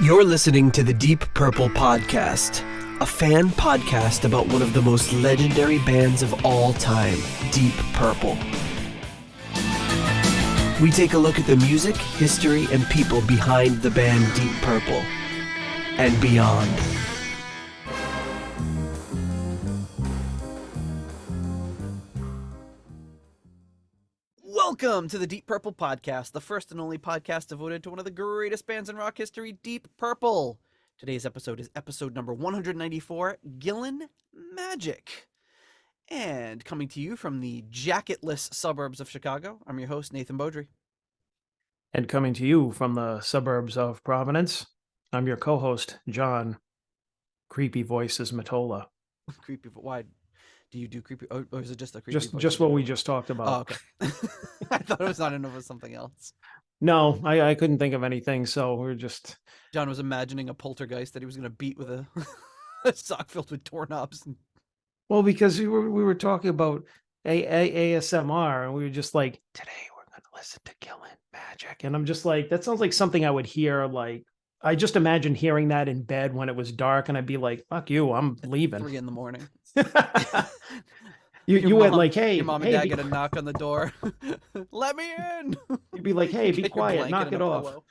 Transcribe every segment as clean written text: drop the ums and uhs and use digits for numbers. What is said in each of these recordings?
You're listening to the Deep Purple Podcast, a fan podcast about one of the most legendary bands of all time, Deep Purple. We take a look at the music, history, and people behind the band Deep Purple and beyond. Welcome to the Deep Purple Podcast, the first and only podcast devoted to one of the greatest bands in rock history, Deep Purple. Today's episode is episode number 194, Gillan Magic. And coming to you from the jacketless suburbs of Chicago, I'm your host, Nathan Beaudry. And coming to you from the suburbs of Providence, I'm your co-host, John. Creepy Voices Matola. Creepy, why do you do creepy? Or is it just a creepy voice? Just what we just talked about. Oh, okay. I thought it was not enough of something else. No, I couldn't think of anything, so we're just... John was imagining a poltergeist that he was going to beat with a sock filled with doorknobs. Well, because we were talking about ASMR, and we were just like, today we're going to listen to Gillan Magic. And I'm just like, that sounds like something I would hear, like, I just imagine hearing that in bed when it was dark, and I'd be like, fuck you, I'm leaving. 3 a.m. You went like, hey, your mom and dad get a knock on the door. Let me in. You'd be like, hey, be quiet, knock it off. Pillow.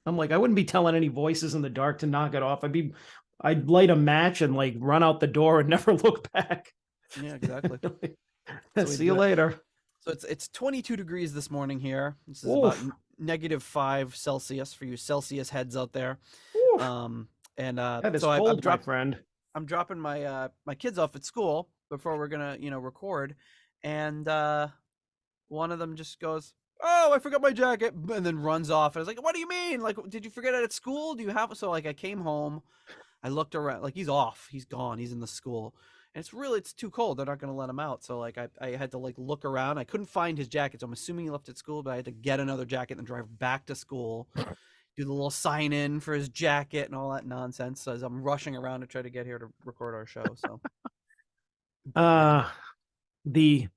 I'm like, I wouldn't be telling any voices in the dark to knock it off. I'd light a match and like run out the door and never look back. Yeah, exactly. See you later. So it's 22 degrees this morning here. This is Oof. about -5 Celsius for you Celsius heads out there. Oof. That is so cold, my friend. I'm dropping my my kids off at school before we're gonna record, and one of them just goes, "Oh, I forgot my jacket," and then runs off. And I was like, "What do you mean? Like, did you forget it at school? Do you have?" So like, I came home, I looked around, like he's off, he's gone, he's in the school, and it's too cold. They're not gonna let him out. So like, I had to like look around. I couldn't find his jacket, so I'm assuming he left at school. But I had to get another jacket and drive back to school. Do the little sign in for his jacket and all that nonsense as I'm rushing around to try to get here to record our show. So, the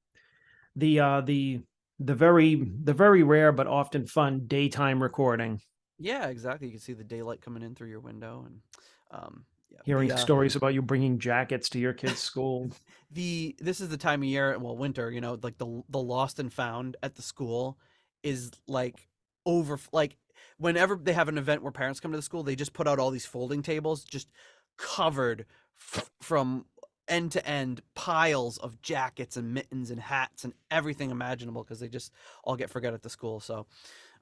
very rare but often fun daytime recording. Yeah, exactly. You can see the daylight coming in through your window, and hearing stories about you bringing jackets to your kids' school. This is the time of year, well, winter. Like the lost and found at the school is like like. Whenever they have an event where parents come to the school, they just put out all these folding tables, just covered from end to end, piles of jackets and mittens and hats and everything imaginable, because they just all get forgot at the school. So,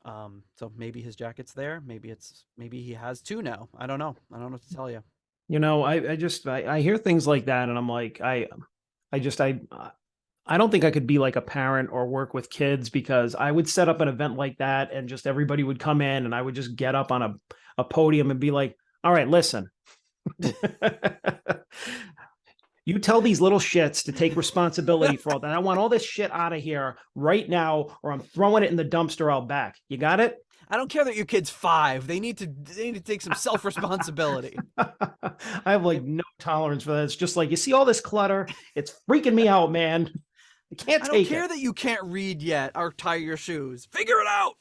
so maybe his jacket's there. Maybe he has 2 now. I don't know. I don't know what to tell you. I hear things like that, and I'm like, I don't think I could be like a parent or work with kids, because I would set up an event like that and just everybody would come in and I would just get up on a podium and be like, all right, listen, you tell these little shits to take responsibility for all that. I want all this shit out of here right now, or I'm throwing it in the dumpster out back. You got it? I don't care that your kid's 5. They need to take some self-responsibility. I have like no tolerance for that. It's just like, you see all this clutter, it's freaking me out, man. I can't take it. I don't care that you can't read yet or tie your shoes. Figure it out.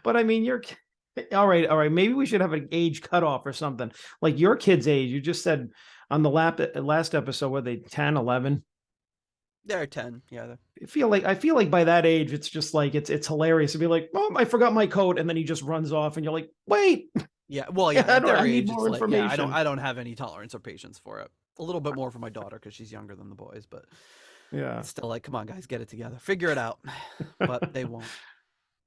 But I mean, you're all right. Maybe we should have an age cutoff or something. Like your kid's age. You just said on the last episode, were they 10, 11? They're 10. Yeah. I feel like by that age, it's just like, it's hilarious to be like, "Mom, I forgot my coat," and then he just runs off, and you're like, "Wait." Yeah. Well, yeah. I need more information. I don't have any tolerance or patience for it. A little bit more for my daughter because she's younger than the boys, but yeah, it's still like, come on, guys, get it together, figure it out. But they won't.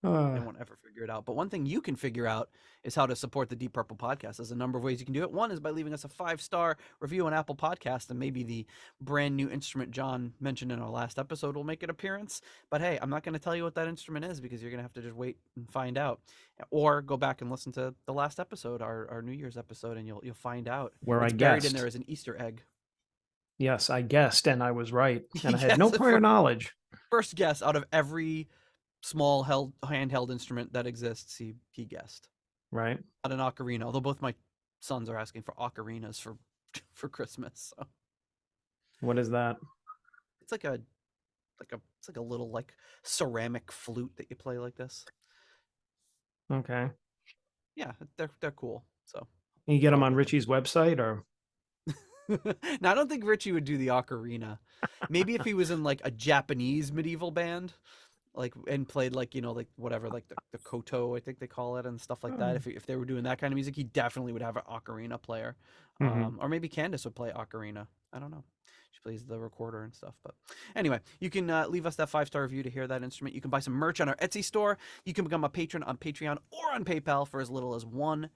They won't ever figure it out. But one thing you can figure out is how to support the Deep Purple Podcast. There's a number of ways you can do it. One is by leaving us a 5-star review on Apple Podcast, and maybe the brand new instrument John mentioned in our last episode will make an appearance. But hey, I'm not going to tell you what that instrument is, because you're going to have to just wait and find out, or go back and listen to the last episode, our New Year's episode, and you'll find out. Where it's I buried guessed in there as an Easter egg. Yes, I guessed, and I was right, and I had Yes, no prior knowledge. First guess out of every small handheld instrument that exists, he guessed. Right. Not an ocarina, although both my sons are asking for ocarinas for Christmas. So. What is that? It's like a little like ceramic flute that you play like this. Okay. yeah, they're cool. So Can you get them rock on with Richie's website or? now, I don't think Richie would do the ocarina. Maybe if he was in like a Japanese medieval band, like and played like like whatever like the koto I think they call it and stuff like that. Oh. If they were doing that kind of music, he definitely would have an ocarina player, Mhm. or maybe Candace would play ocarina. I don't know. She plays the recorder and stuff. But anyway, you can leave us that 5-star review to hear that instrument. You can buy some merch on our Etsy store. You can become a patron on Patreon or on PayPal for as little as $1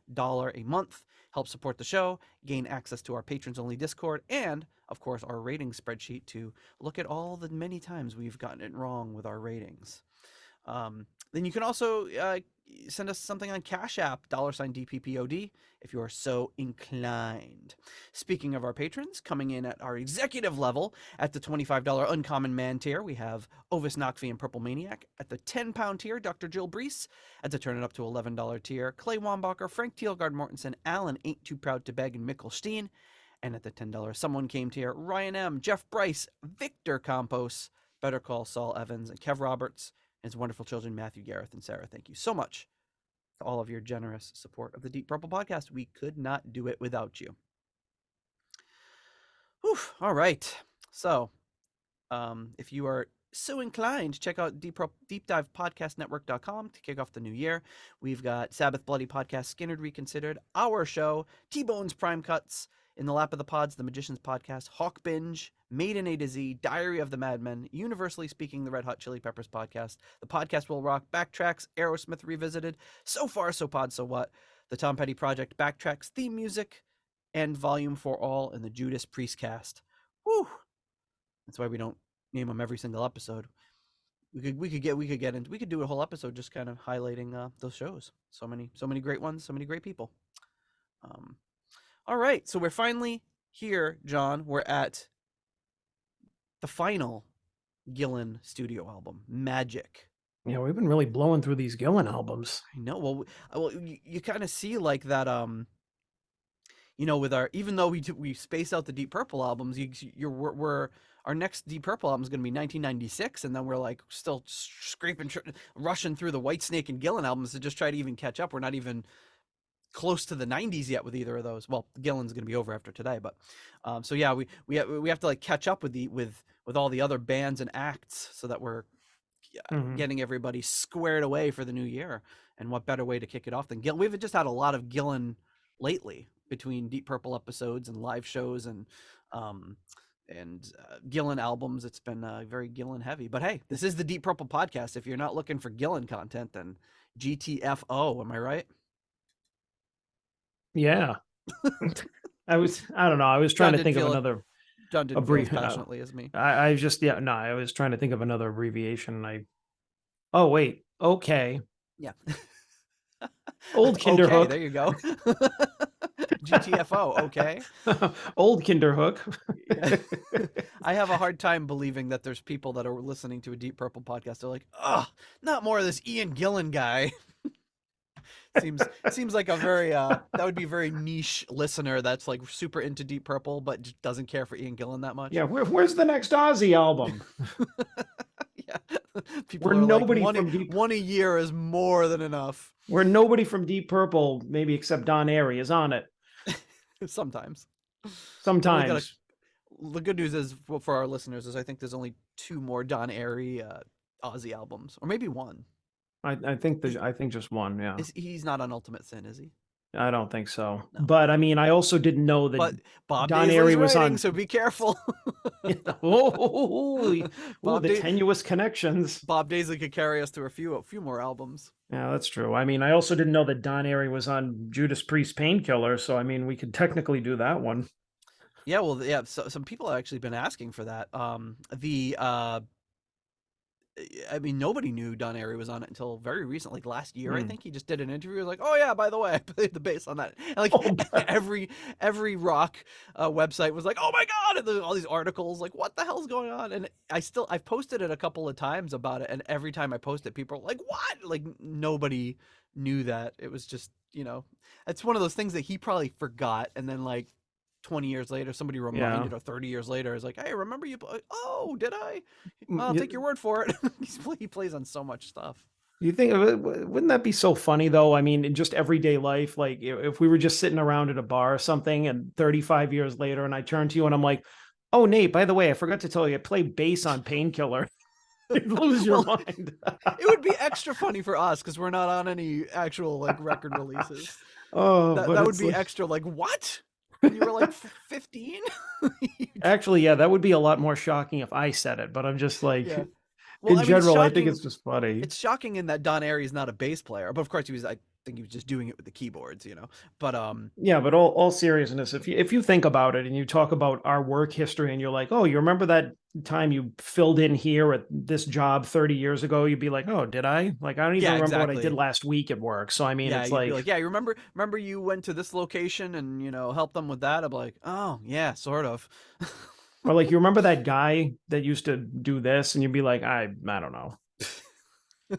a month. Help support the show, gain access to our patrons only Discord, and of course our rating spreadsheet to look at all the many times we've gotten it wrong with our ratings. Then you can also send us something on Cash App, $DPPOD, if you are so inclined. Speaking of our patrons, coming in at our executive level at the $25 Uncommon Man tier, we have Ovis Nocfi and Purple Maniac. At the £10 tier, Dr. Jill Brees. At the turn it up to $11 tier, Clay Wambacher, Frank Teelgard Mortensen, Alan Ain't Too Proud to Beg, and Mikkel Steen. And at the $10 Someone Came tier, Ryan M., Jeff Bryce, Victor Campos, Better Call Saul Evans, and Kev Roberts, and his wonderful children, Matthew, Gareth, and Sarah. Thank you so much to all of your generous support of the Deep Purple podcast. We could not do it without you. Whew, all right. So, if you are so inclined, check out deepdivepodcastnetwork.com to kick off the new year. We've got Sabbath Bloody Podcast, Skinnerd Reconsidered, our show, T-Bone's Prime Cuts, In the Lap of the Pods, The Magician's Podcast, Hawk Binge, Made in A to Z, Diary of the Madmen, Universally Speaking, The Red Hot Chili Peppers Podcast, The Podcast Will Rock, Backtracks, Aerosmith Revisited, So Far, So Pod, So What, The Tom Petty Project, Backtracks, Theme Music, and Volume for All in the Judas Priest Cast. Whew! That's why we don't name them every single episode. We could do a whole episode just kind of highlighting those shows. So many great ones, so many great people. All right, so we're finally here, John. We're at the final Gillan studio album, Magic. Yeah, we've been really blowing through these Gillan albums. I know. Well, you kind of see like that. With our, even though we space out the Deep Purple albums, we're our next Deep Purple album is going to be 1996, and then we're like still rushing through the Whitesnake and Gillan albums to just try to even catch up. We're not even close to the 90s yet with either of those. Well, Gillan's going to be over after today, but so yeah, we have to like catch up with all the other bands and acts so that we're getting everybody squared away for the new year. And what better way to kick it off than Gillan? We've just had a lot of Gillan lately between Deep Purple episodes and live shows and Gillan albums. It's been very Gillan heavy. But hey, this is the Deep Purple podcast. If you're not looking for Gillan content, then GTFO. Am I right? Yeah. I don't know. I was trying to think of another. John didn't feel as passionately as me. I was trying to think of another abbreviation. Oh, wait. Okay. Yeah. Old Kinderhook. Okay, there you go. GTFO, okay. Old Kinderhook. I have a hard time believing that there's people that are listening to a Deep Purple podcast. They're like, oh, not more of this Ian Gillan guy. Seems like a very that would be a very niche listener that's like super into Deep Purple but just doesn't care for Ian Gillan that much. Yeah, where's the next Ozzy album? Yeah, people where are nobody like, from Deep... one a year is more than enough. Where nobody from Deep Purple, maybe except Don Airey, is on it. Sometimes. The good news is for our listeners is I think there's only 2 more Don Airey Ozzy albums, or maybe 1. I think just one. Yeah, he's not on Ultimate Sin, is he? I don't think so. No. But I mean, I also didn't know that Bob Don Daisley's Airey was writing, on. So be careful. The tenuous connections. Bob Daisley could carry us through a few more albums. Yeah, that's true. I mean, I also didn't know that Don Airey was on Judas Priest Painkiller, so I mean, we could technically do that one. Yeah, well, yeah. So some people have actually been asking for that. I mean, nobody knew Don Airey was on it until very recent, like last year. I think he just did an interview. Like, oh yeah, by the way, I played the bass on that. And like every rock website was like, oh my god, and all these articles like, what the hell's going on? And I've posted it a couple of times about it, and every time I post it, people are like, what? Like nobody knew that. It was just, it's one of those things that he probably forgot, and then like 20 years later, somebody reminded, or 30 years later, is like, hey, remember you? Oh, did I? I'll take your word for it. He plays on so much stuff. You think wouldn't that be so funny though? I mean, in just everyday life, like if we were just sitting around at a bar or something, and 35 years later, and I turn to you and I'm like, "Oh, Nate, by the way, I forgot to tell you, I play bass on Painkiller." You lose your Well, mind. it would be extra funny for us because we're not on any actual like record releases. Oh, but That would it's be like, extra. Like what? When you were like 15? actually, yeah, that would be a lot more shocking if I said it. But I'm just like, Yeah. Well, in I mean, it's general, I think shocking. it's just funny. It's shocking in that Don Airey is not a bass player, but of course he was. I think he was just doing it with the keyboards, you know. But Yeah, but all seriousness, if you think about it and you talk about our work history and you're like, oh, you remember that time you filled in here at this job 30 years ago, you'd be like, oh, did I? Like, I don't even yeah, remember what I did exactly. last week at work. So I mean, Yeah, it's you'd be like, like, yeah, you remember you went to this location and helped them with that. I'm like, oh yeah, sort of. or like you remember that guy that used to do this, and you'd be like, I don't know.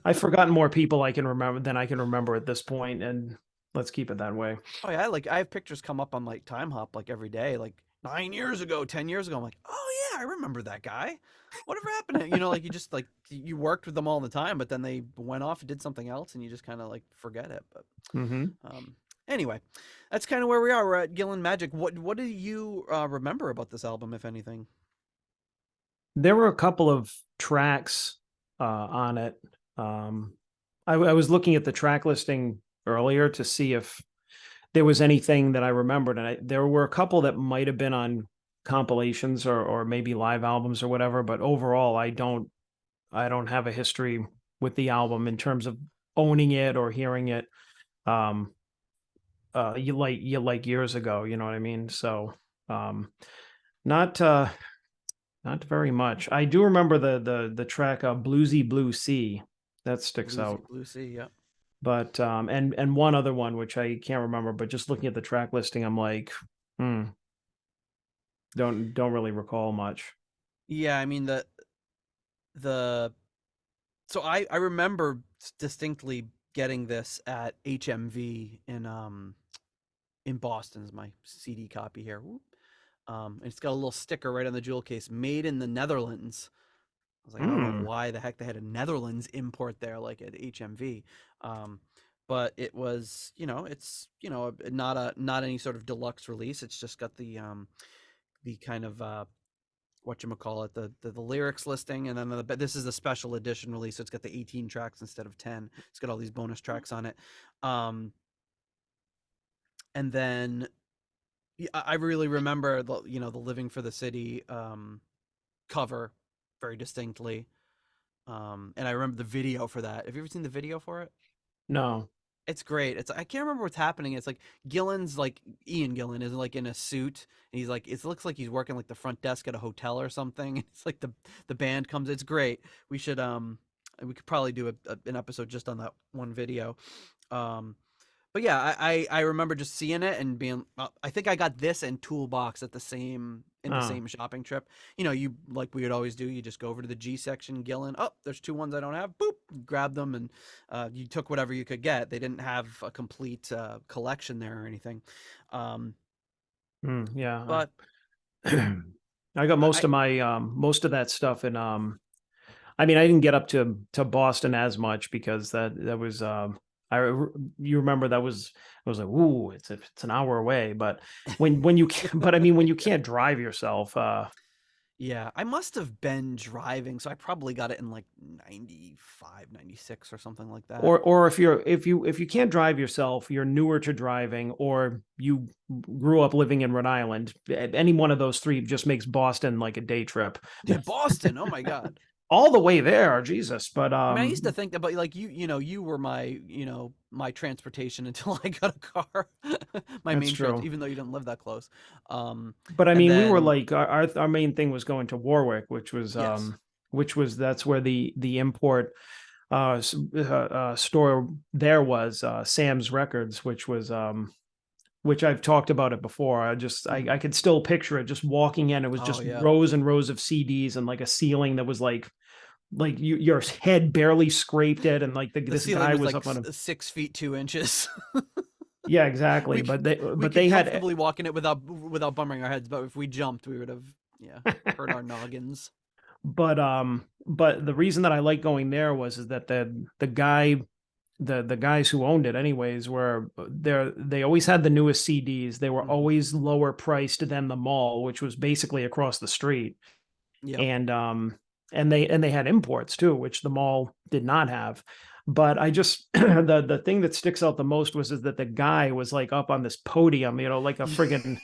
I've forgotten more people I can remember than I can remember at this point, and let's keep it that way. Oh yeah, like I have pictures come up on like Time Hop like every day, like 9 years ago, 10 years ago. I'm like, oh yeah, I remember that guy. Whatever happened to like you just like you worked with them all the time, but then they went off and did something else, and you just kind of like forget it. But Hmm. um, anyway, that's kind of where we are. We're at Gillan Magic. What do you remember about this album, if anything? There were a couple of tracks on it. Um, I was looking at the track listing earlier to see if there was anything that I remembered, and there were a couple that might have been on compilations or maybe live albums or whatever. But overall, I don't have a history with the album in terms of owning it or hearing it. Um, you like years ago, you know what I mean? So, um, not not very much. I do remember the track Bluesy Blue Sea that sticks out. Blue Sea, yeah. But and one other one which I can't remember, but just looking at the track listing, I'm like, hmm, don't really recall much. Yeah, I mean the so I remember distinctly getting this at HMV in Boston is my CD copy here. Whoop. And it's got a little sticker right on the jewel case, made in the Netherlands. I was like, I don't know Hmm. why the heck they had a Netherlands import there, like at HMV. Um, but it was, it's not any sort of deluxe release. It's just got the kind of what you call it, the lyrics listing, and then this is a special edition release, so it's got the 18 tracks instead of 10. It's got all these bonus tracks on it, and then yeah, I really remember the Living for the City cover very distinctly. And I remember the video for that. Have you ever seen the video for it? No. It's great. It's I can't remember what's happening. It's like Gillan's like Ian Gillan is like in a suit, and he's like it looks like he's working like the front desk at a hotel or something. It's like the band comes. It's great. We could probably do an episode just on that one video. Um, but yeah, I remember just seeing it and being. I think I got this and Toolbox at the same in the Oh. same shopping trip. You like we would always do. You just go over to the G section, Gillan. Oh, there's two ones I don't have. Boop, grab them, and you took whatever you could get. They didn't have a complete collection there or anything. Um, Yeah. but I got most I of my most of that stuff in I mean, I didn't get up to Boston as much because that was you remember that was I was like, ooh, it's an hour away. But when you can, but I mean, when you can't drive yourself, yeah, I must have been driving, so I probably got it in like 95, 96 or something like that. or if you can't drive yourself, you're newer to driving, or you grew up living in Rhode Island. Any one of those three just makes Boston like a day trip, Dude, Boston. Oh my God. all the way there. Jesus, but I mean, I used to think that, but like you were my transportation until I got a car, my that's main trans, true. even though you didn't live that close. But I And mean, we were then like our main thing was going to Warwick, yes, which was that's where the import store there was Sam's Records, which I've talked about it before. mhm. I could still picture it just walking in. It was Oh just yeah, rows and rows of CDs and like a ceiling that was like your head barely scraped it, and like the this ceiling guy was was like up on a 6 feet 2 inches. yeah, exactly. we c- But they we but could they had comfortably walk in it without bumping our heads, but if we jumped, we would have hurt our noggins. But the reason that I like going there is that the guys who owned it anyways were they always had the newest CDs. They were always lower priced than the mall, which was basically across the street. Yeah. And they had imports too, which the mall did not have. But I just the thing that sticks out the most is that the guy was like up on this podium, like a friggin'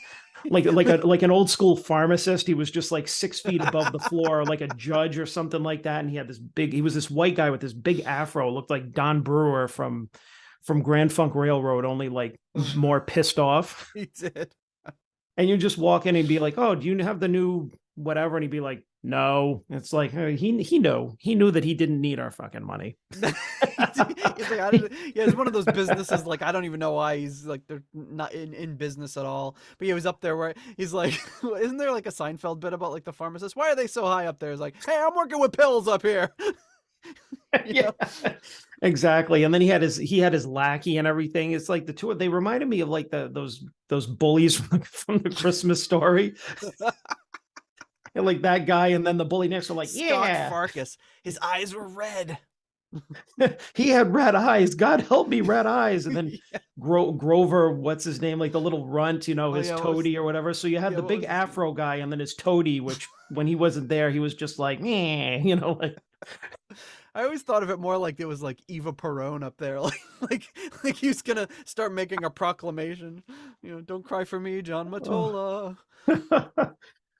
like an old school pharmacist. He was just like 6 feet above the floor, like a judge or something like that. And he was this white guy with this big afro, looked like Don Brewer from Grand Funk Railroad, only like more pissed off. He did. And you just walk in and be like, "Oh, do you have the new whatever?" And he'd be like, "No." It's like he knew that he didn't need our fucking money. He's like, it's one of those businesses, like, I don't even know why he's like, they're not in business at all. But he was up there where he's like, isn't there like a Seinfeld bit about like the pharmacist? Why are they so high up there? It's like, hey, I'm working with pills up here. Yeah, exactly. And then he had his lackey and everything. It's like the two, they reminded me of like those bullies from the Christmas Story. And like that guy, and then the bully next to like, Scott yeah, Farkas, his eyes were red. he had red eyes. God help me, red eyes. And then Yeah. Grover, what's his name? Like the little runt, his toady or whatever. So you had the big afro guy, and then his toady, which when he wasn't there, he was just like, like. I always thought of it more like it was like Eva Perón up there, like he was gonna start making a proclamation, don't cry for me, John Matola.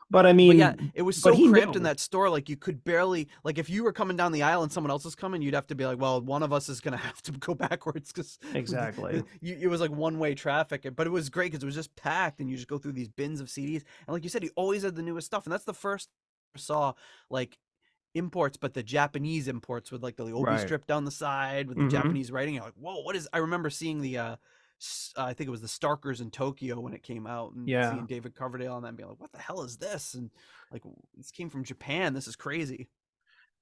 But I mean, yeah, it was so cramped in that store, like you could barely, like if you were coming down the aisle and someone else is coming, you'd have to be like, well, one of us is gonna have to go backwards because exactly it was like one-way traffic. But it was great because it was just packed, and you just go through these bins of CDs, and like you said, he always had the newest stuff, and that's the first I saw like imports, but the Japanese imports with like the obi strip down the side with the Japanese writing. You're like, whoa, what is? I remember seeing the I think it was the Starkers in Tokyo when it came out, and seeing David Coverdale on that and being like, what the hell is this? And like, this came from Japan. This is crazy.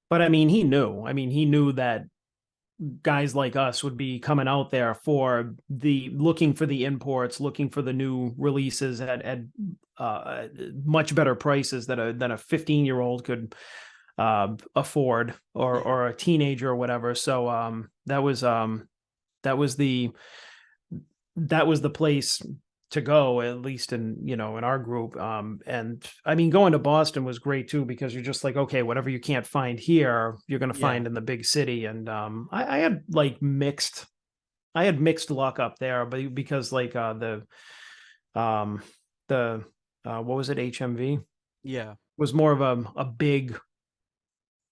But I mean, he knew that guys like us would be coming out there for looking for the imports, looking for the new releases at much better prices than a 15-year-old could afford, or a teenager or whatever. So that was the place to go, at least in our group. And I mean, going to Boston was great too, because you're just like, okay, whatever you can't find here, you're going to find in the big city. And I had mixed luck up there, but because like what was it, HMV was more of a big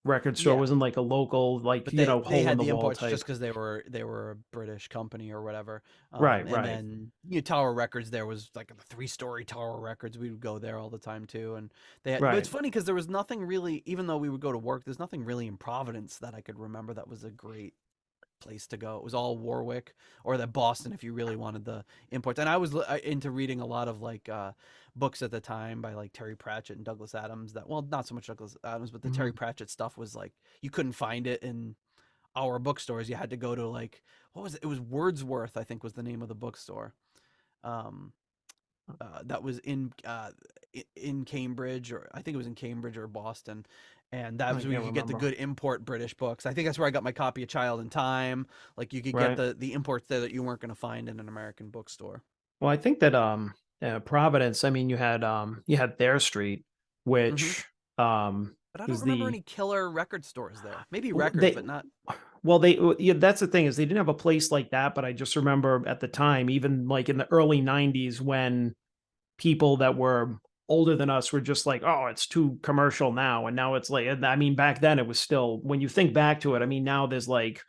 record store. Wasn't like a local, like, but they hole had in the the wall imports type. just because they were a British company or whatever. Right. And then Tower Records, there was like a 3-story Tower Records. We would go there all the time too, and they had, but it's funny because there was nothing really, even though we would go to work, there's nothing really in Providence that I could remember that was a great place to go. It was all Warwick or that Boston if you really wanted the imports. And I was into reading a lot of like books at the time by like Terry Pratchett and Douglas Adams, not so much Douglas Adams, but the Terry Pratchett stuff was like, you couldn't find it in our bookstores. You had to go to like, what was it? It was Wordsworth, I think was the name of the bookstore. That was in Cambridge, or I think it was in Cambridge or Boston. And that was where you could get the good import British books. I think that's where I got my copy of Child in Time. Like you could get the imports there that you weren't going to find in an American bookstore. Well, I think that Providence, I mean, you had Thayer Street, which but I don't remember any killer record stores there. Maybe records, but not. Well, that's the thing, is they didn't have a place like that. But I just remember at the time, even like in the early 90s, when people that were older than us were just like, oh, it's too commercial now. And now it's like, I mean, back then it was still, when you think back to it, I mean, now there's like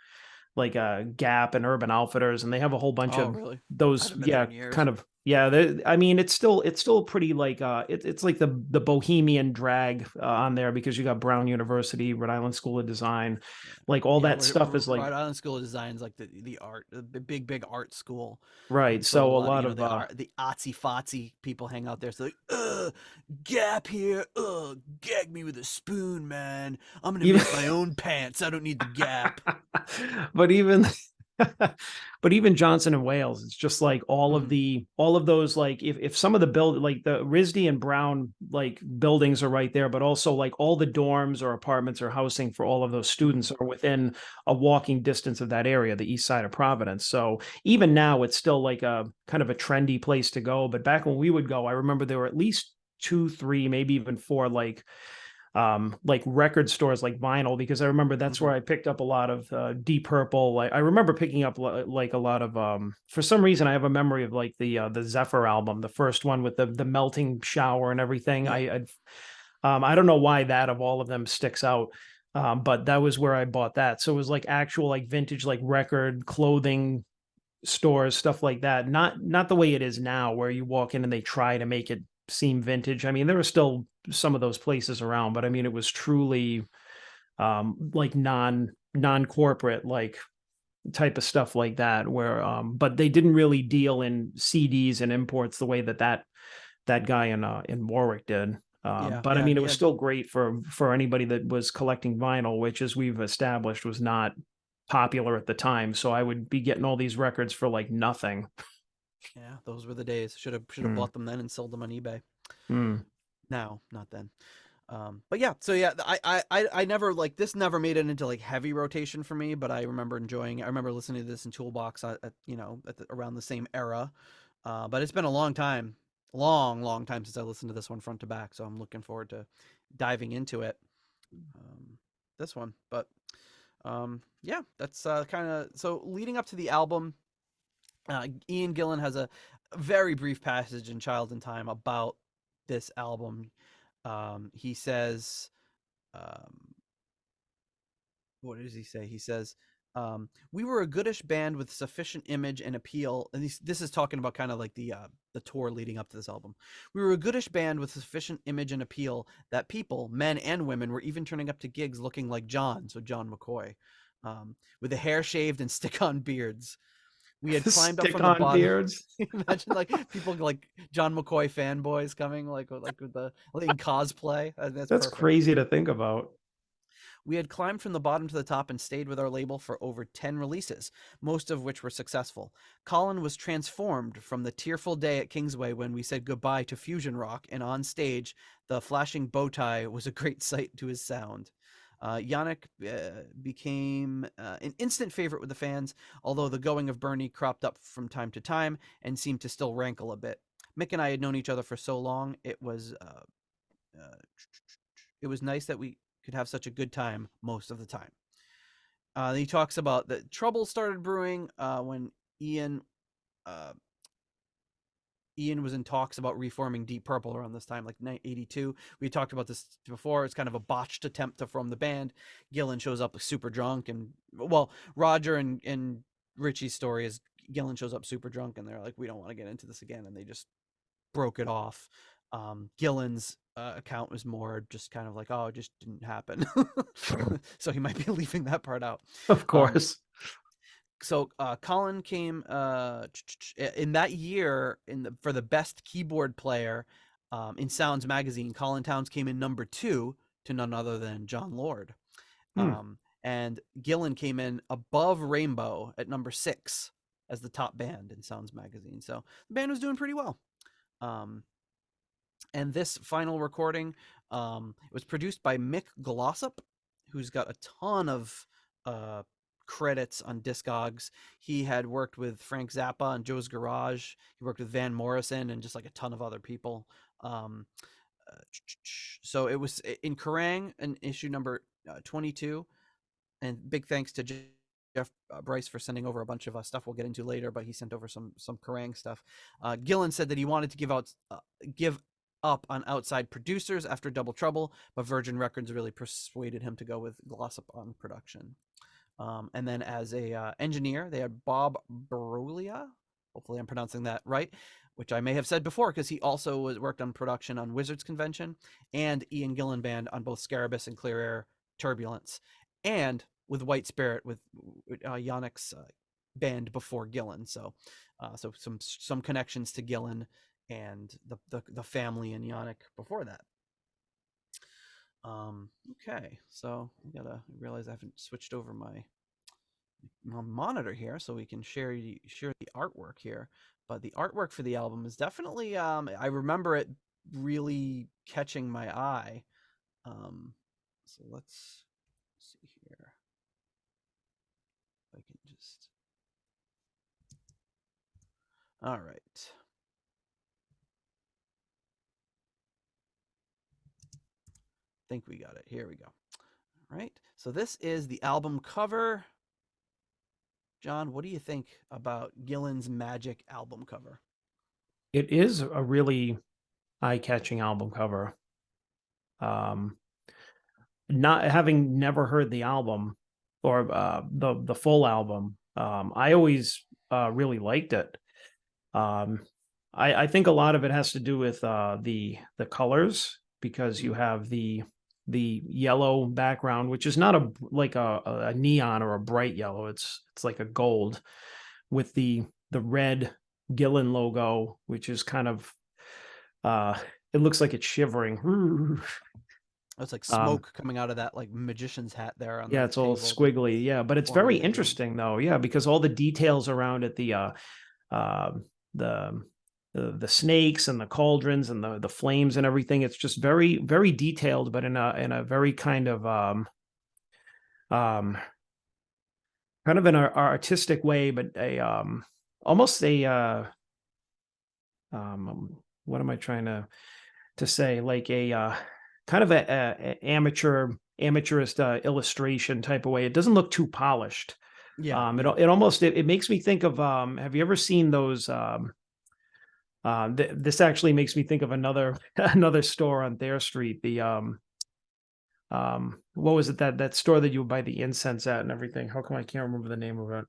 a Gap and Urban Outfitters, and they have a whole bunch of those, kind of, I mean, it's still pretty like, it's like the bohemian drag on there, because you got Brown University, Rhode Island School of Design, like all that stuff is like Rhode Island School of Design is like the art, the big art school, right? So a lot of the artsy fotsy people hang out there. So like, Gap here, gag me with a spoon, man. I'm gonna make my own pants. I don't need the Gap. But even But even Johnson and Wales, it's just like all of those, like if some of the like the RISD and Brown like buildings are right there, but also like all the dorms or apartments or housing for all of those students are within a walking distance of that area, the east side of Providence. So even now it's still like a kind of a trendy place to go. But back when we would go, I remember there were at least 2, 3, maybe even 4 like record stores like vinyl, because I remember that's where I picked up a lot of Deep Purple. Like I remember picking up like a lot of for some reason I have a memory of like the Zephyr album, the first one with the melting shower and everything. Yeah. I don't know why that of all of them sticks out. But that was where I bought that. So it was like actual like vintage like record clothing stores, stuff like that. Not the way it is now where you walk in and they try to make it seem vintage. I mean, there are still some of those places around, but I mean, it was truly like non-corporate like type of stuff like that, where but they didn't really deal in CDs and imports the way that guy in Warwick did. Yeah. But I Yeah. mean, it He was had. still great for anybody that was collecting vinyl, which, as we've established, was not popular at the time. So I would be getting all these records for like nothing. Yeah. Those were the days. Should have Mm, bought them then and sold them on eBay. mm. Now, not then. But yeah, so yeah, I never like this never made it into like heavy rotation for me, but I remember enjoying it. I remember listening to this in Toolbox around the same era. But it's been a long time, long time since I listened to this one front to back. So I'm looking forward to diving into it. This one, but yeah, that's kind of so leading up to the album. Ian Gillan has a very brief passage in Child in Time about this album. He says, um, what does he say? He says, "We were a goodish band with sufficient image and appeal." And this is talking about kind of like the tour leading up to this album. "We were a goodish band with sufficient image and appeal that people, men and women, were even turning up to gigs looking like John, so John McCoy, with the hair shaved and stick-on beards. We had climbed up Stick from the on bottom." beards. Imagine like people like John McCoy fanboys coming like with the like in cosplay. That's That's perfect. crazy to think about. "We had climbed from the bottom to the top and stayed with our label for over 10 releases, most of which were successful. Colin was transformed from the tearful day at Kingsway when we said goodbye to fusion rock, and on stage, the flashing bow tie was a great sight to his sound. Yannick became an instant favorite with the fans, although the going of Bernie cropped up from time to time and seemed to still rankle a bit. Mick and I had known each other for so long, uh, it was nice that we could have such a good time most of the time." He talks about the trouble started brewing when Ian uh, Ian was in talks about reforming Deep Purple around this time, like 82. We talked about this before. It's kind of a botched attempt to form the band. Gillan shows up super drunk, and well, Roger and Richie's story is Gillan shows up super drunk, and they're like, "We don't want to get into this again," and they just broke it off. Gillan's account was more just kind of like, "Oh, it just didn't happen," so he might be leaving that part out. Of Um, course. so Colin came in that year for the best keyboard player in Sounds magazine. Colin Towns came in number 2 to none other than John Lord, Hmm. and Gillan came in above Rainbow at number 6 as the top band in Sounds magazine. So the band was doing pretty well. And this final recording was produced by Mick Glossop, who's got a ton of uh, credits on Discogs. He had worked with Frank Zappa on Joe's Garage. He worked with Van Morrison and just like a ton of other people. Um, so it was in Kerrang, in issue number 22. And big thanks to Jeff Bryce for sending over a bunch of stuff we'll get into later, but he sent over some Kerrang stuff. Gillan said that he wanted to give up on outside producers after Double Trouble, but Virgin Records really persuaded him to go with Glossop on production. And then as a engineer, they had Bob Barulia. Hopefully, I'm pronouncing that right, which I may have said before because he also worked on production on Wizards Convention and Ian Gillan Band on both Scarabus and Clear Air Turbulence, and with White Spirit with Yannick's band before Gillan. So some connections to Gillan and the family and Yannick before that. Okay, so I realize I haven't switched over my monitor here so we can share the artwork here. But the artwork for the album is definitely I remember it really catching my eye. So let's see here. If I can just all right. Think we got it. Here we go. All right. So this is the album cover. John, what do you think about Gillan's Magic album cover? It is a really eye-catching album cover. Not having never heard the album or the full album, I always really liked it. I think a lot of it has to do with the colors, because you have the yellow background, which is not like a neon or a bright yellow. It's like a gold with the red Gillan logo, which is kind of it looks like it's shivering. It's like Um, smoke coming out of that like magician's hat there on yeah, the it's all table, the squiggly. Yeah, but it's very forming the hand. interesting though. Yeah, because all the details around it, uh, the the snakes and the cauldrons and the flames and everything. It's just very very detailed, but in a very kind of um kind of an artistic way, but a almost a what am I trying to say? Like a kind of a amateurist illustration type of way. It doesn't look too polished. Yeah, It yeah. it almost it makes me think of have you ever seen those this actually makes me think of another another store on Thayer Street. The what was it, that store that you would buy the incense at and everything? How come I can't remember the name of it?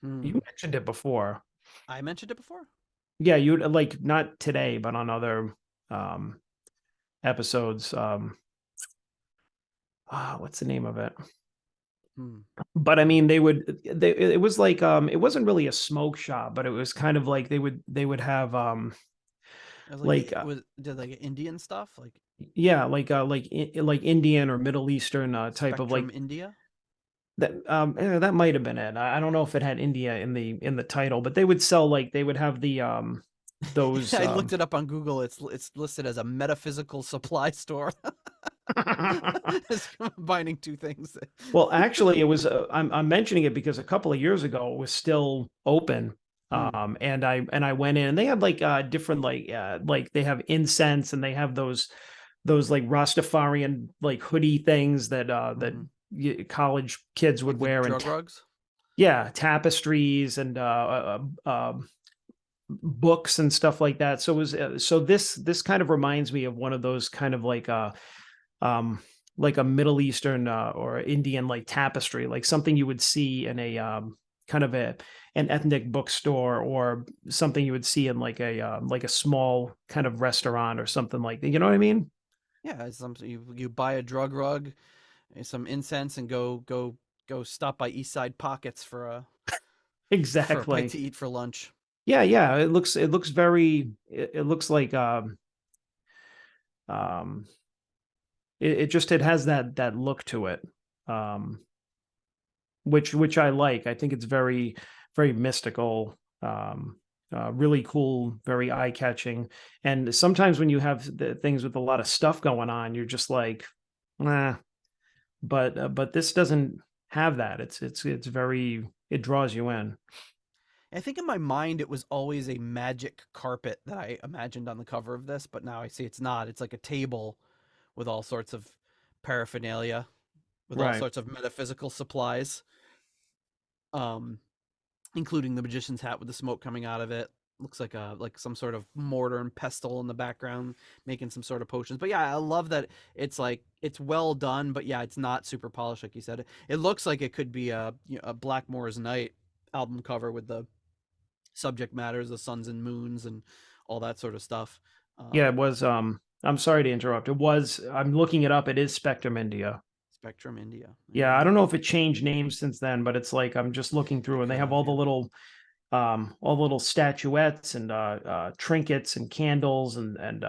You Hmm. mentioned it before. I mentioned it before. Yeah, you like not today, but on other um episodes. What's the name of it? Hmm. But I mean, it was like it wasn't really a smoke shop, but it was kind of like they would have It was like like it was did like Indian stuff, like yeah, like Indian or Middle Eastern type of Spectrum like India. that. That might have been it. I don't know if it had India in the title, but they would sell, like they would have the those I looked it up on Google. It's listed as a metaphysical supply store. It's combining two things. Well, actually, it was. I'm mentioning it because a couple of years ago it was still open, Hmm. and I went in and they had like different like they have incense and they have those like Rastafarian like hoodie things that Hmm. college kids would Like the wear, and drug rugs. yeah, tapestries and books and stuff like that. So it was so this kind of reminds me of one of those kind of um like a Middle Eastern or Indian like tapestry, like something you would see in a kind of an ethnic bookstore, or something you would see in like a small kind of restaurant or something like that. You know what I mean? Yeah, it's something you buy a drug rug, some incense, and go stop by East Side Pockets for a bite Exactly. to eat for lunch. Yeah, yeah. It looks very it looks like um it has that look to it. Um which I like. I think it's very, very mystical, really cool, very eye catching. And sometimes when you have the things with a lot of stuff going on, you're just like, nah. But this doesn't have that. It's very, it draws you in. I think in my mind it was always a magic carpet that I imagined on the cover of this, but now I see it's not. It's like a table with all sorts of paraphernalia, with all Right. sorts of metaphysical supplies, um, including the magician's hat with the smoke coming out of it. Looks like some sort of mortar and pestle in the background, making some sort of potions. But yeah, I love that it's like it's well done, but yeah, it's not super polished like you said. It looks like it could be a Blackmore's Night album cover with the subject matters, the suns and moons, and all that sort of stuff. Yeah, it Um, was I'm sorry to interrupt. It was, I'm looking it up. It is Spectrum India. Spectrum India. Yeah, Yeah, I don't know if it changed names since then, but it's like I'm just looking through it and they could have have. Yeah. all the little statuettes and trinkets and candles and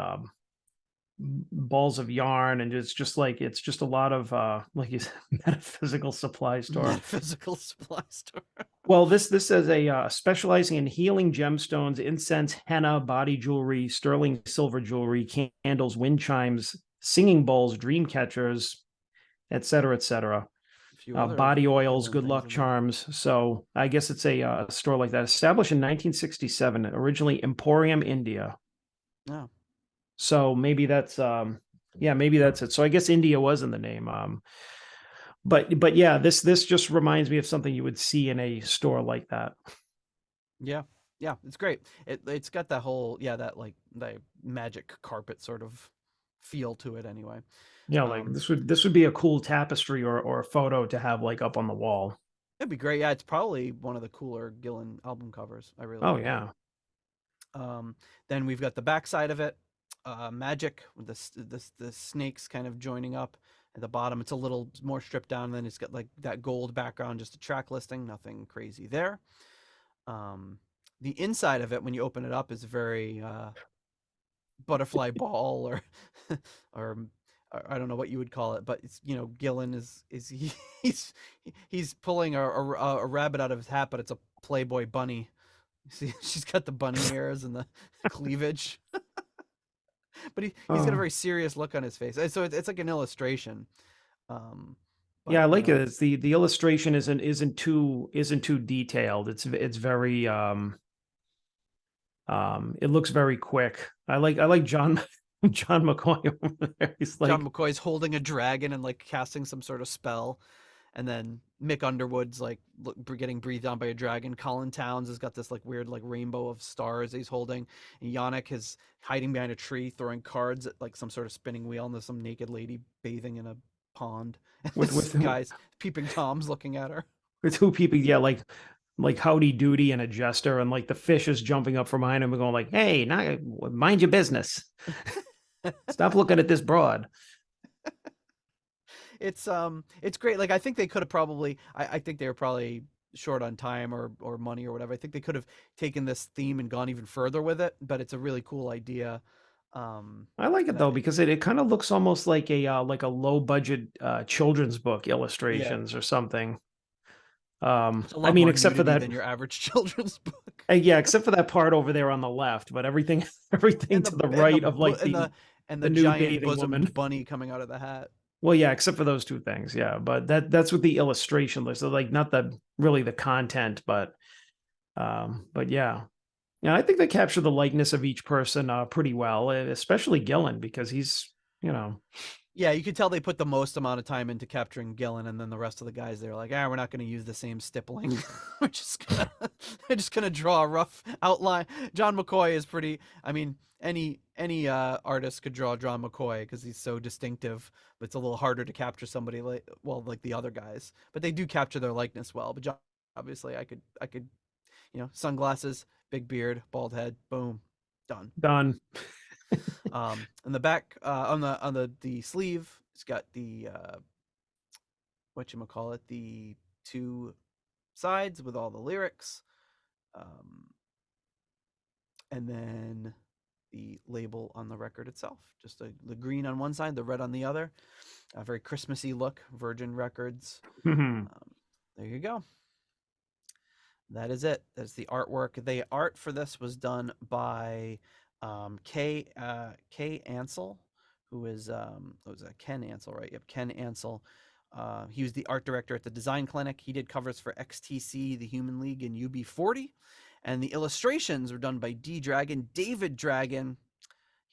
balls of yarn, and it's just a lot of like you said, metaphysical supply store. Metaphysical supply store. Well, this says specializing in healing gemstones, incense, henna, body jewelry, sterling silver jewelry, candles, wind chimes, singing bowls, dream catchers, etc., etc. A few other Body oils, Gillan good things luck in there. charms. So I guess it's a store like that. Established in 1967, originally Emporium, India. Oh, So maybe that's maybe that's it. So I guess India was in the name. But yeah, this just reminds me of something you would see in a store like that. yeah. Yeah, it's great. It's got that whole that like the magic carpet sort of feel to it anyway. Yeah, like this would be a cool tapestry or a photo to have like up on the wall. It'd be great. Yeah, it's probably one of the cooler Gillan album covers. I really Oh like yeah. it. Then we've got the backside of it, magic with the snakes kind of joining up at the bottom. It's a little more stripped down. Then it's got like that gold background, just a track listing, nothing crazy there. The inside of it, when you open it up, is very butterfly ball or I don't know what you would call it, but it's Gillan is he's pulling a rabbit out of his hat, but it's a Playboy bunny. You see, she's got the bunny ears and the cleavage, but he's got a very serious look on his face. So it's like an illustration. Yeah, I But like it. It's the illustration isn't too detailed. It's very it looks very quick. I like John John McCoy over there. He's like John McCoy's holding a dragon and like casting some sort of spell. And then Mick Underwood's like getting breathed on by a dragon. Colin Towns has got this like weird like rainbow of stars he's holding. And Yannick is hiding behind a tree throwing cards at like some sort of spinning wheel. And there's some naked lady bathing in a pond. And this guy's peeping Tom's looking at her. with two people, yeah, like Howdy Doody and a jester, and like the fish is jumping up from behind him and going like, "Hey, now mind your business. Stop looking at this broad." It's great. Like I think they could have probably I think they were probably short on time or money or whatever. I think they could have taken this theme and gone even further with it, but it's a really cool idea. I like it though because it kind of looks almost like a low budget children's book illustrations or something. It's a lot I mean, more except for that, than your average children's book. yeah, except for that part over there on the left, but everything to the right of like the the new giant bathing bosomed woman. bunny coming out of the hat. Well, yeah, except for those two things, yeah. But that's what the illustration looks so like, not really the content, but yeah. Yeah, I think they capture the likeness of each person pretty well, especially Gillan, because he's, Yeah, you could tell they put the most amount of time into capturing Gillan, and then the rest of the guys they're like, we're not going to use the same stippling. we're just gonna draw a rough outline. John McCoy is pretty. I mean, any artist could draw John McCoy because he's so distinctive. But it's a little harder to capture somebody like the other guys. But they do capture their likeness well. But John, obviously, I could sunglasses, big beard, bald head, boom, done. In the back, on the sleeve, it's got the whatchamacallit, the two sides with all the lyrics, and then the label on the record itself. Just the green on one side, the red on the other. A very Christmassy look. Virgin Records. There you go. That is it. That's the artwork. The art for this was done by K Ansel, who is was Ken Ansel, right? Yep, Ken Ansel. He was the art director at the Design Clinic. He did covers for XTC, the Human League, and UB40. And the illustrations were done by David Dragon.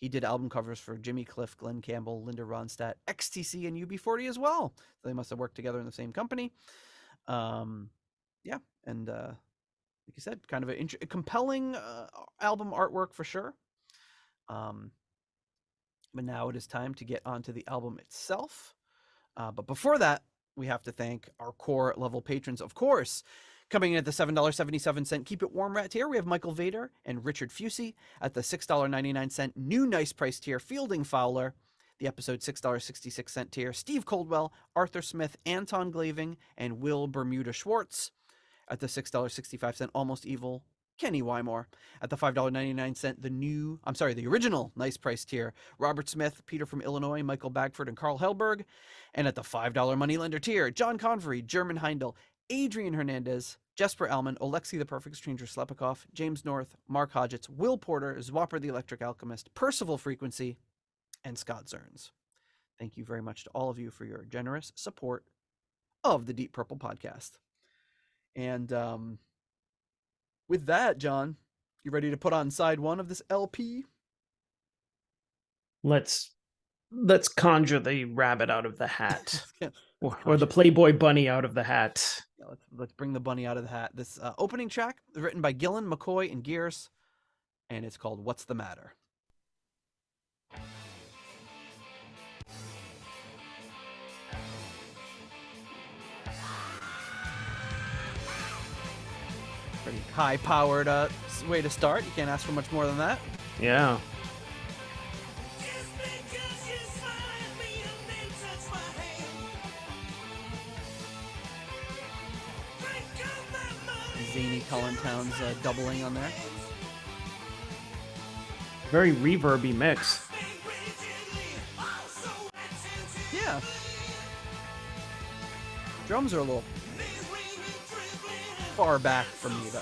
He did album covers for Jimmy Cliff, Glenn Campbell, Linda Ronstadt, XTC, and UB40 as well. So they must have worked together in the same company. Yeah, and like you said, kind of a compelling album artwork for sure. But now it is time to get onto the album itself. But before that, we have to thank our core level patrons, of course. Coming in at the $7.77 Keep It Warm Rat tier, we have Michael Vader and Richard Fusey. At the $6.99 new nice price tier, Fielding Fowler. The episode $6.66 tier, Steve Coldwell, Arthur Smith, Anton Glaving, and Will Bermuda Schwartz. At the $6.65 Almost Evil Kenny Wymore. At the $5.99, the original nice price tier, Robert Smith, Peter from Illinois, Michael Bagford, and Carl Hellberg. And at the $5 moneylender tier, John Convery, German Heindel, Adrian Hernandez, Jesper Alman, Alexei the Perfect Stranger Slepikoff, James North, Mark Hodgetts, Will Porter, Zwapper the Electric Alchemist, Percival Frequency, and Scott Zerns. Thank you very much to all of you for your generous support of the Deep Purple podcast. And with that, John, you ready to put on side one of this LP? Let's conjure the rabbit out of the hat, or the conjure- Playboy bunny out of the hat. Yeah, let's bring the bunny out of the hat. This opening track is written by Gillan, McCoy, and Gears, and it's called "What's the Matter." Pretty high-powered way to start. You can't ask for much more than that. Yeah. Zany Cullen Towns doubling on there. Very reverby mix. Yeah. Drums are a little far back from me, though.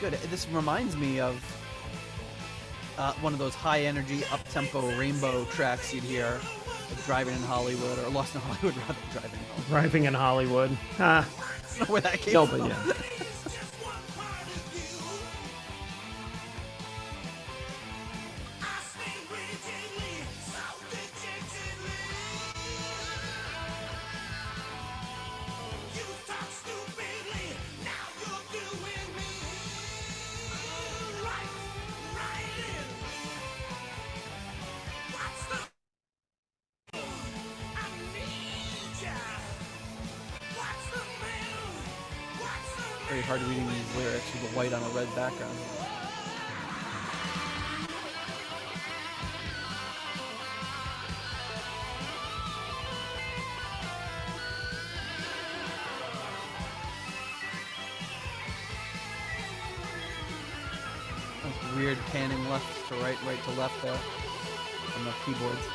Good. This reminds me of one of those high-energy, up-tempo rainbow tracks you'd hear, like Driving in Hollywood, or Lost in Hollywood, rather, Driving in Hollywood. I don't know where that came from. But yeah. Very hard reading these lyrics with the white on a red background. That's weird panning left to right, right to left there on the keyboards.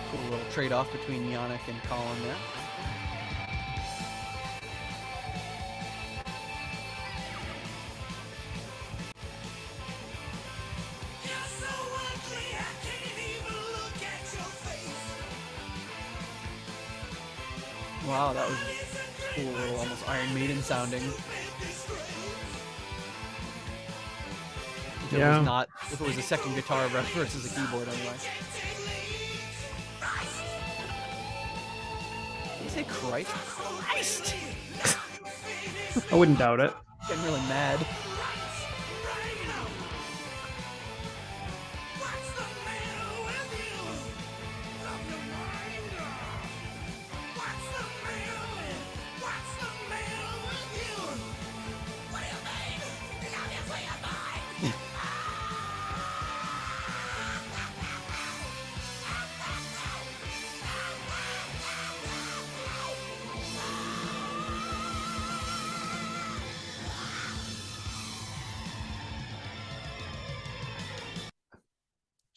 A little trade-off between Yannick and Colin there. Wow, that was cool, little almost Iron Maiden sounding. If it was not, if it was a second guitar versus a keyboard anyway. Say Christ. Christ! I wouldn't doubt it. Getting really mad.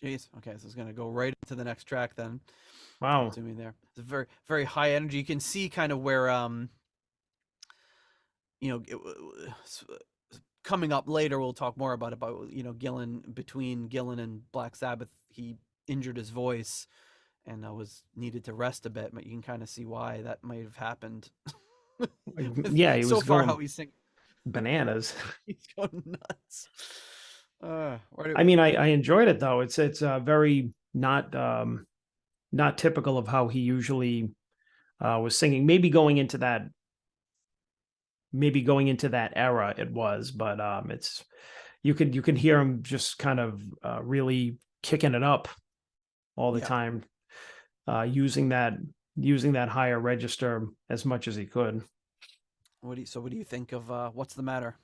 Jeez. Okay, so it's gonna go right into the next track then. Wow. Zooming there. It's a very, very high energy. You can see kind of where coming up later we'll talk more about Gillan, between Gillan and Black Sabbath, he injured his voice and was needed to rest a bit, but you can kind of see why that might have happened. Yeah, he was so far going how he's singing bananas. He's going nuts. I mean, I enjoyed it though. It's very not typical of how he usually was singing. Maybe going into that maybe going into that era it was, but it's you can hear him just kind of really kicking it up all the Yeah. time, using that higher register as much as he could. What do you think of What's the Matter?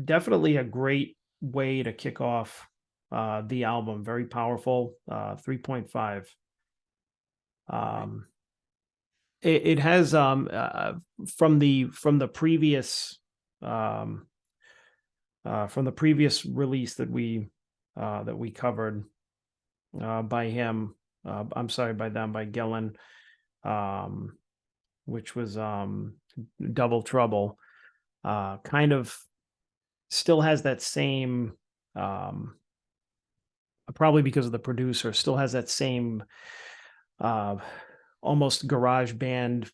Definitely a great way to kick off the album. Very powerful. 3.5. Right. It has from the previous um, from the previous release that we covered by him. I'm sorry, by them, by Gillan, um, which was Double Trouble. Kind of still has that same, probably because of the producer, still has that same uh, almost garage band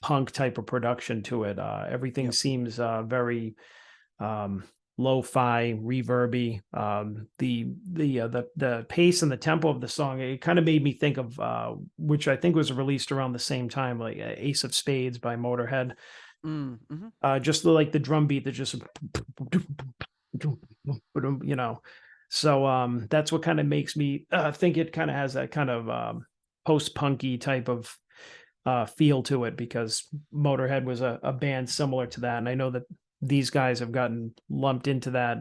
punk type of production to it. Everything Yep. seems very um, lo-fi, reverby. The pace and the tempo of the song, it kind of made me think of which I think was released around the same time, like Ace of Spades by Motorhead. Just like the drum beat that just so that's what kind of makes me think it kind of has that kind of post-punky type of feel to it, because Motorhead was a band similar to that, and I know that these guys have gotten lumped into that,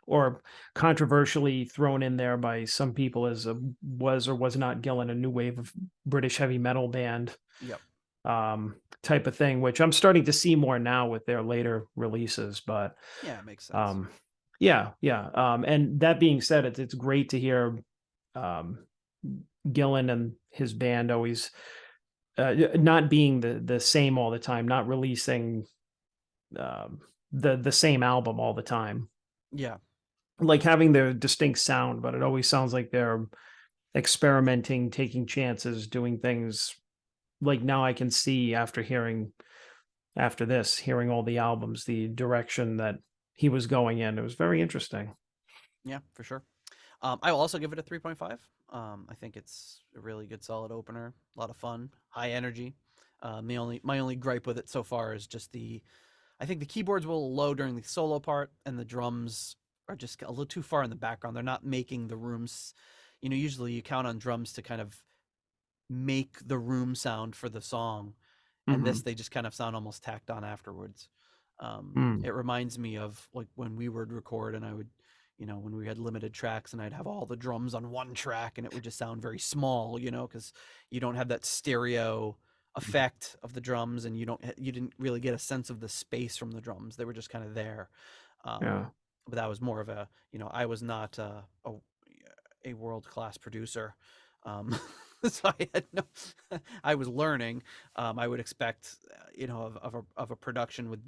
or controversially thrown in there by some people as a was or was not Gillan a new wave of British heavy metal band. Yep. Type of thing, which I'm starting to see more now with their later releases. But Yeah, it makes sense. yeah. And that being said, it's great to hear Gillan and his band always not being the same all the time, not releasing the same album all the time, Yeah. like having their distinct sound, but it always sounds like they're experimenting, taking chances, doing things. Like now I can see after hearing all the albums, the direction that he was going in. It was very interesting. Yeah, for sure. I will also give it a 3.5. I think it's a really good, solid opener. A lot of fun, high energy. My only gripe with it so far is just I think the keyboards were a little low during the solo part, and the drums are just a little too far in the background. They're not making the rooms. Usually you count on drums to kind of make the room sound for the song, and this, Mhm. they just kind of sound almost tacked on afterwards. Mm. It reminds me of like when we would record, and I would, when we had limited tracks, and I'd have all the drums on one track, and it would just sound very small, because you don't have that stereo effect of the drums, and you didn't really get a sense of the space from the drums. They were just kind of there. Yeah. But that was more of a, I was not a world class producer. So I had no, I was learning. I would expect, of a production with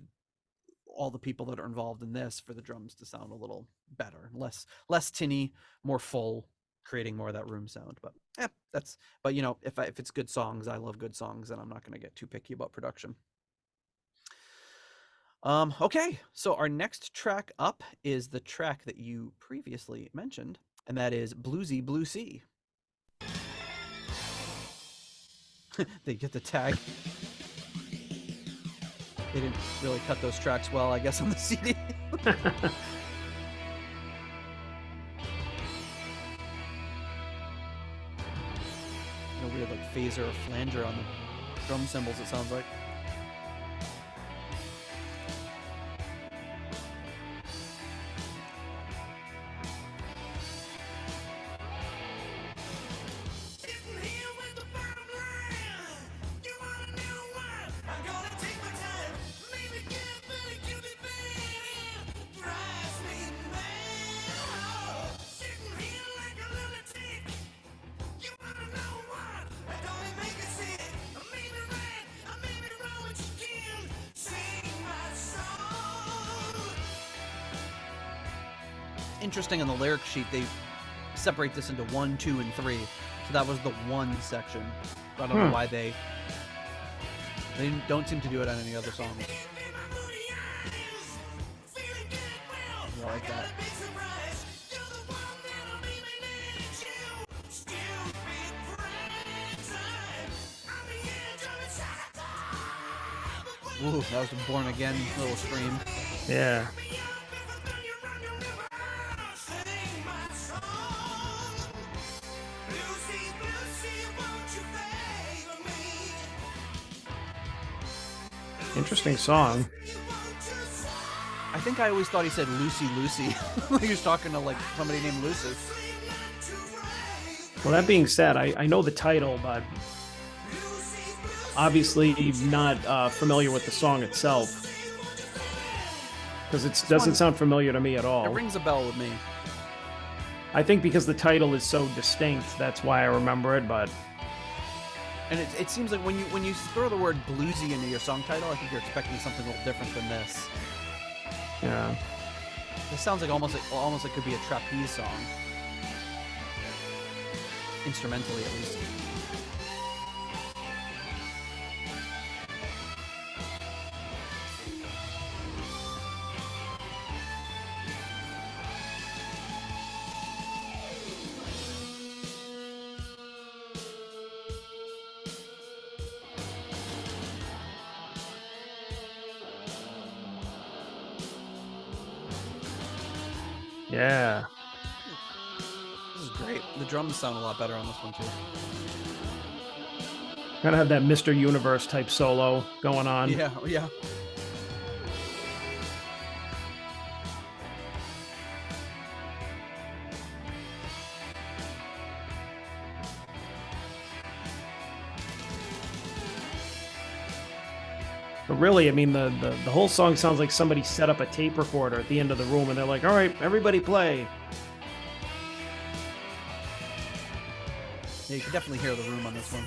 all the people that are involved in this, for the drums to sound a little better, less tinny, more full, creating more of that room sound. But yeah, but if it's good songs, I love good songs, and I'm not going to get too picky about production. Okay, so our next track up is the track that you previously mentioned, and that is Bluesy Blue Sea. They get the tag. They didn't really cut those tracks well, I guess, on the CD. A weird like phaser or flanger on the drum cymbals, it sounds like. Interesting, on the lyric sheet, they separate this into 1, 2, and 3. So that was the 1 section. I don't know why they don't seem to do it on any other songs. I like that. Ooh, that was a Born Again little scream. Yeah. Interesting song. I think I always thought he said Lucy, Lucy. He was talking to like somebody named Lucy. Well, that being said, I know the title, but obviously not familiar with the song itself. Because it doesn't sound familiar to me at all. It rings a bell with me. I think because the title is so distinct, that's why I remember it, but... And it seems like when you throw the word bluesy into your song title, I think you're expecting something a little different than this. Yeah. This sounds like almost it could be a trapeze song. Instrumentally, at least. Yeah. This is great. The drums sound a lot better on this one, too. Kind of have that Mr. Universe type solo going on. Yeah, yeah. But really, I mean, the whole song sounds like somebody set up a tape recorder at the end of the room and they're like, all right, everybody play. Yeah, you can definitely hear the room on this one.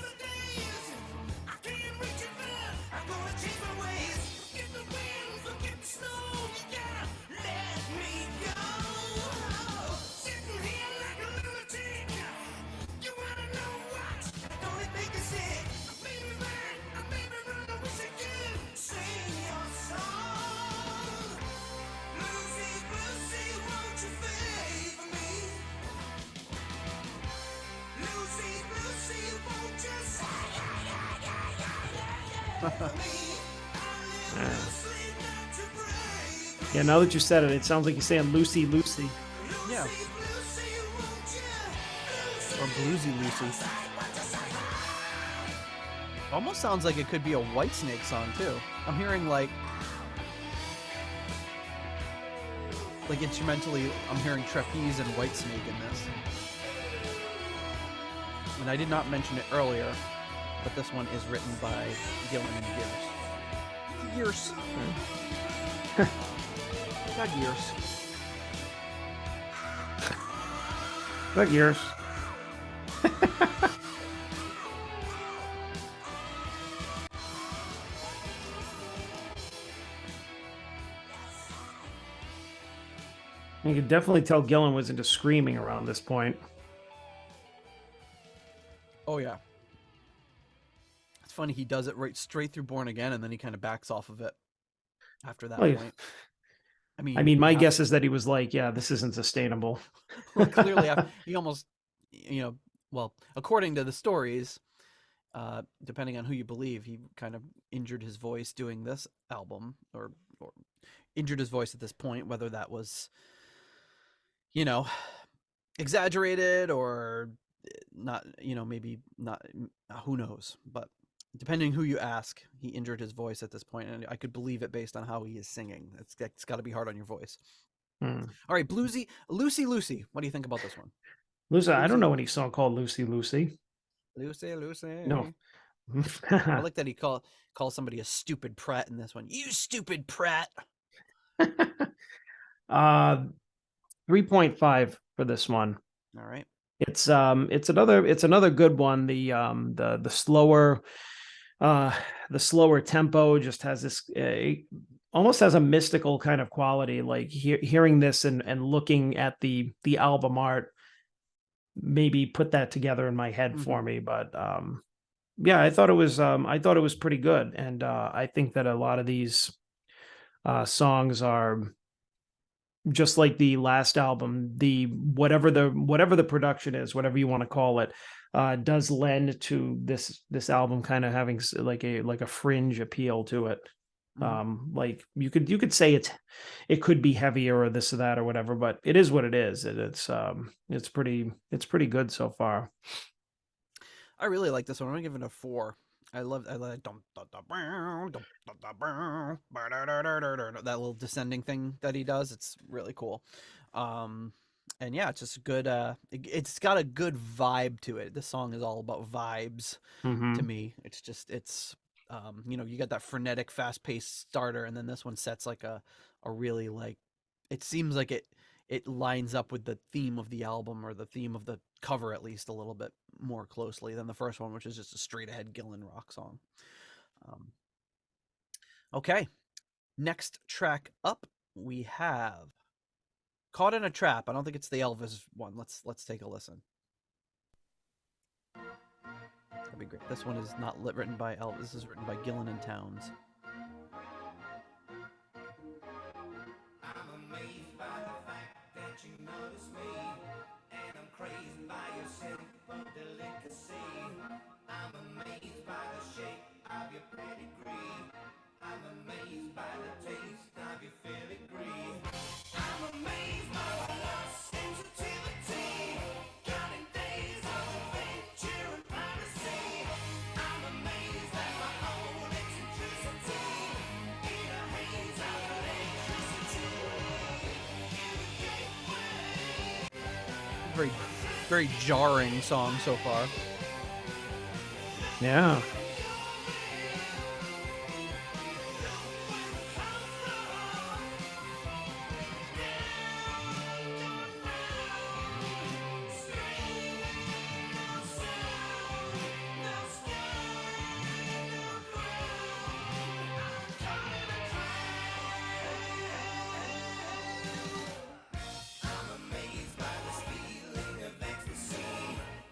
Yeah, now that you said it, it sounds like you're saying Lucy, Lucy. Yeah. Or Bluesy Lucy. Almost sounds like it could be a Whitesnake song, too. I'm hearing, like instrumentally, I'm hearing trapeze and Whitesnake in this. And I did not mention it earlier, but this one is written by Gillan and Gears. Got Gears. Got Gears. You could definitely tell Gillan was into screaming around this point. Oh, yeah. It's funny, he does it right straight through Born Again, and then he kind of backs off of it after that point. I mean, my guess is that he was like, yeah, this isn't sustainable. Well, clearly, he almost, well, according to the stories, depending on who you believe, he kind of injured his voice doing this album, or injured his voice at this point, whether that was, exaggerated or not, maybe not, who knows, but depending who you ask, he injured his voice at this point, and I could believe it based on how he is singing. It's got to be hard on your voice. All right, Bluesy, Lucy, Lucy. What do you think about this one? Lucy, I don't know any song called Lucy, Lucy. Lucy, Lucy. No. I like that he calls somebody a stupid prat in this one. You stupid prat. 3.5 for this one. All right. It's another good one. The slower tempo just has this almost has a mystical kind of quality. Like hearing this and looking at the album art, maybe put that together in my head for me. But yeah, I thought it was pretty good, and I think that a lot of these songs are just like the last album. The whatever the production is, whatever you want to call it, does lend to this album kind of having like a fringe appeal to it. Like you could say it could be heavier or this or that or whatever, but it is what it is. It's pretty good so far. I really like this one. I'm gonna give it a 4. I like that little descending thing that he does. It's really cool. And yeah, it's just good. It's got a good vibe to it. This song is all about vibes to me. It's just you got that frenetic, fast-paced starter, and then this one sets like a really like. It seems like it lines up with the theme of the album or the theme of the cover at least a little bit more closely than the first one, which is just a straight ahead Gillan rock song. Okay, next track up we have Caught in a Trap. I don't think it's the Elvis one. Let's take a listen. That'd be great. This one is not written by Elvis. This is written by Gillan and Towns. I'm amazed by the fact that you notice me, and I'm crazed by your simple delicacy. I'm amazed by the shape of your pedigree. I'm amazed by the taste of your filigree. I'm amazed by your sensitivity, counting days of adventure and privacy. I'm amazed at my own eccentricity, in a haze of electricity. Very, very jarring song so far. Yeah.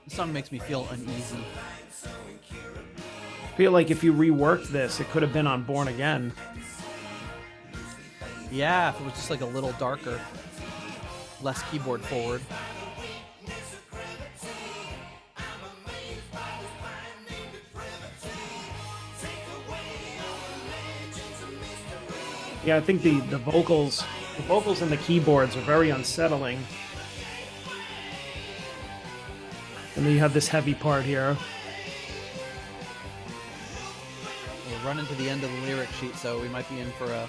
This song makes me feel uneasy. I feel like if you reworked this, it could have been on Born Again. Yeah, if it was just like a little darker, less keyboard forward. Yeah, I think the vocals and the keyboards are very unsettling. And then you have this heavy part here. We're running to the end of the lyric sheet, so we might be in for a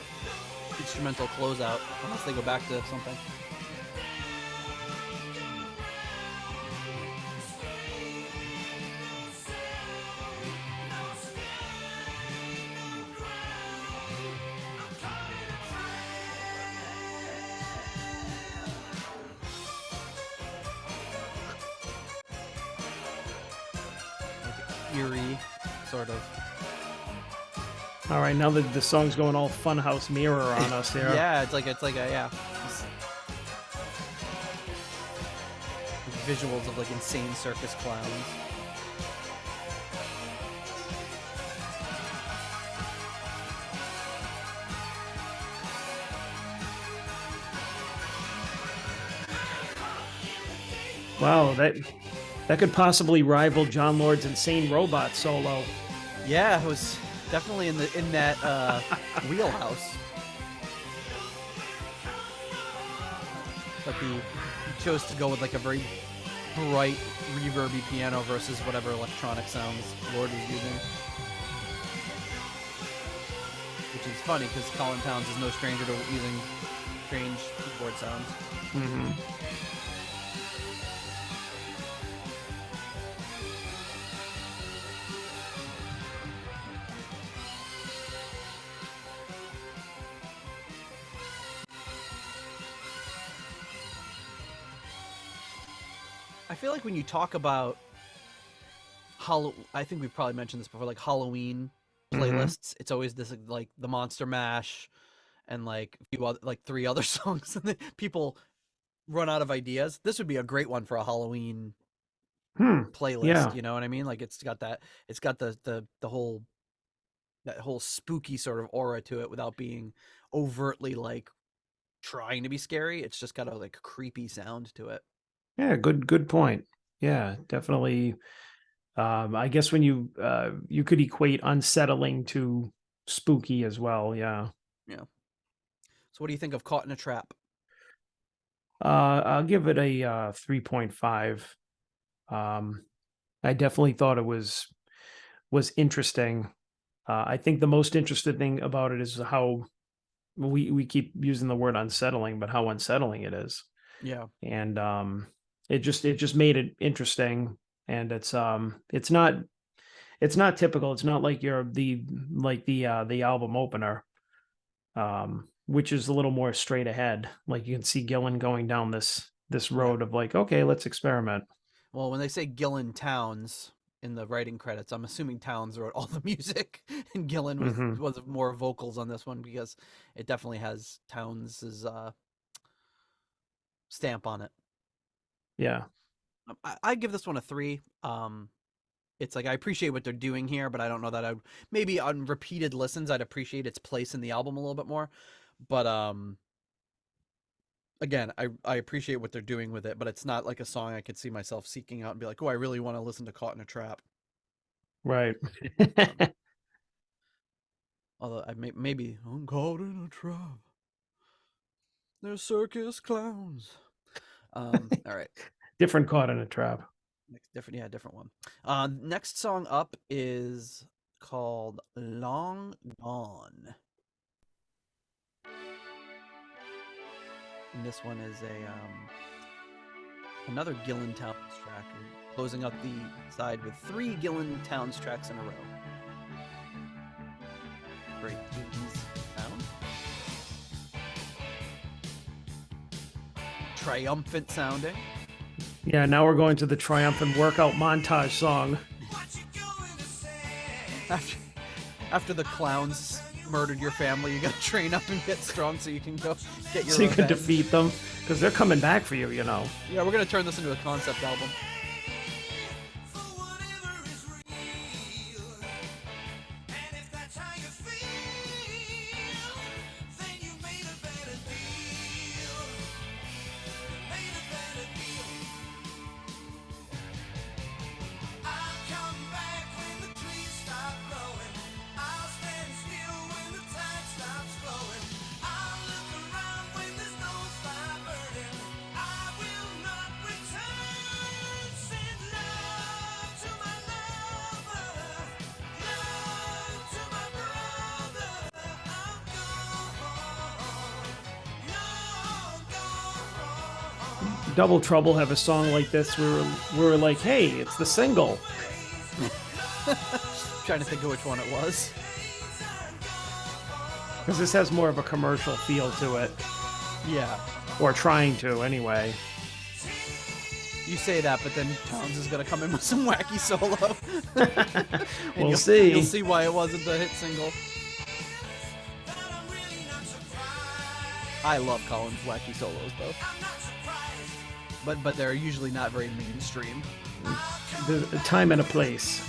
instrumental closeout, unless they go back to something. Eerie, sort of. All right, now that the song's going all Funhouse Mirror on us here. Yeah, it's like a yeah. Visuals of like insane circus clowns. Wow, that could possibly rival John Lord's Insane Robot solo. Yeah, it was definitely in that wheelhouse. But he chose to go with like a very bright, reverby piano versus whatever electronic sounds Lord was using. Which is funny because Colin Towns is no stranger to using strange keyboard sounds. Mm-hmm. I feel like when you talk about I think we've probably mentioned this before, like Halloween playlists, it's always this like the Monster Mash and like a few other, like 3 other songs, and then people run out of ideas. This would be a great one for a Halloween playlist. Yeah. You know what I mean? Like it's got the whole that whole spooky sort of aura to it without being overtly like trying to be scary. It's just got a like creepy sound to it. Yeah, good point. Yeah, definitely. I guess when you could equate unsettling to spooky as well. Yeah. Yeah. So what do you think of Caught in a Trap? I'll give it a 3.5. I definitely thought it was interesting. I think the most interesting thing about it is how we keep using the word unsettling, but how unsettling it is. Yeah. And it just made it interesting. And it's not typical. It's not like the album opener, which is a little more straight ahead. Like you can see Gillan going down this road of like, okay, let's experiment. Well, when they say Gillan Towns in the writing credits, I'm assuming Towns wrote all the music, and Gillan was more vocals on this one because it definitely has Towns's stamp on it. Yeah. I give this one a 3. It's like I appreciate what they're doing here, but I don't know that I'd maybe on repeated listens I'd appreciate its place in the album a little bit more. But again, I appreciate what they're doing with it, but it's not like a song I could see myself seeking out and be like, oh, I really want to listen to Caught in a Trap. Right. Although maybe I'm caught in a trap. They're circus clowns. All right. Different Caught in a Trap. Different one. Next song up is called Long Gone. And this one is another Gillan Towns track. We're closing up the side with 3 Gillan Towns tracks in a row. Very 80s sound. Triumphant sounding. Yeah, now we're going to the triumphant workout montage song. After the clowns murdered your family, you gotta train up and get strong so you can go get your so you can revenge. defeat them, because they're coming back for you, you know. Yeah, we're gonna turn this into a concept album. Double Trouble have a song like this. We were like, hey, it's the single. Trying to think of which one it was. Because this has more of a commercial feel to it. Yeah. Or trying to, anyway. You say that, but then Towns is gonna come in with some wacky solo. We'll see. You'll see why it wasn't the hit single. I love Colin's wacky solos, though. But they're usually not very mainstream. There's a time and a place.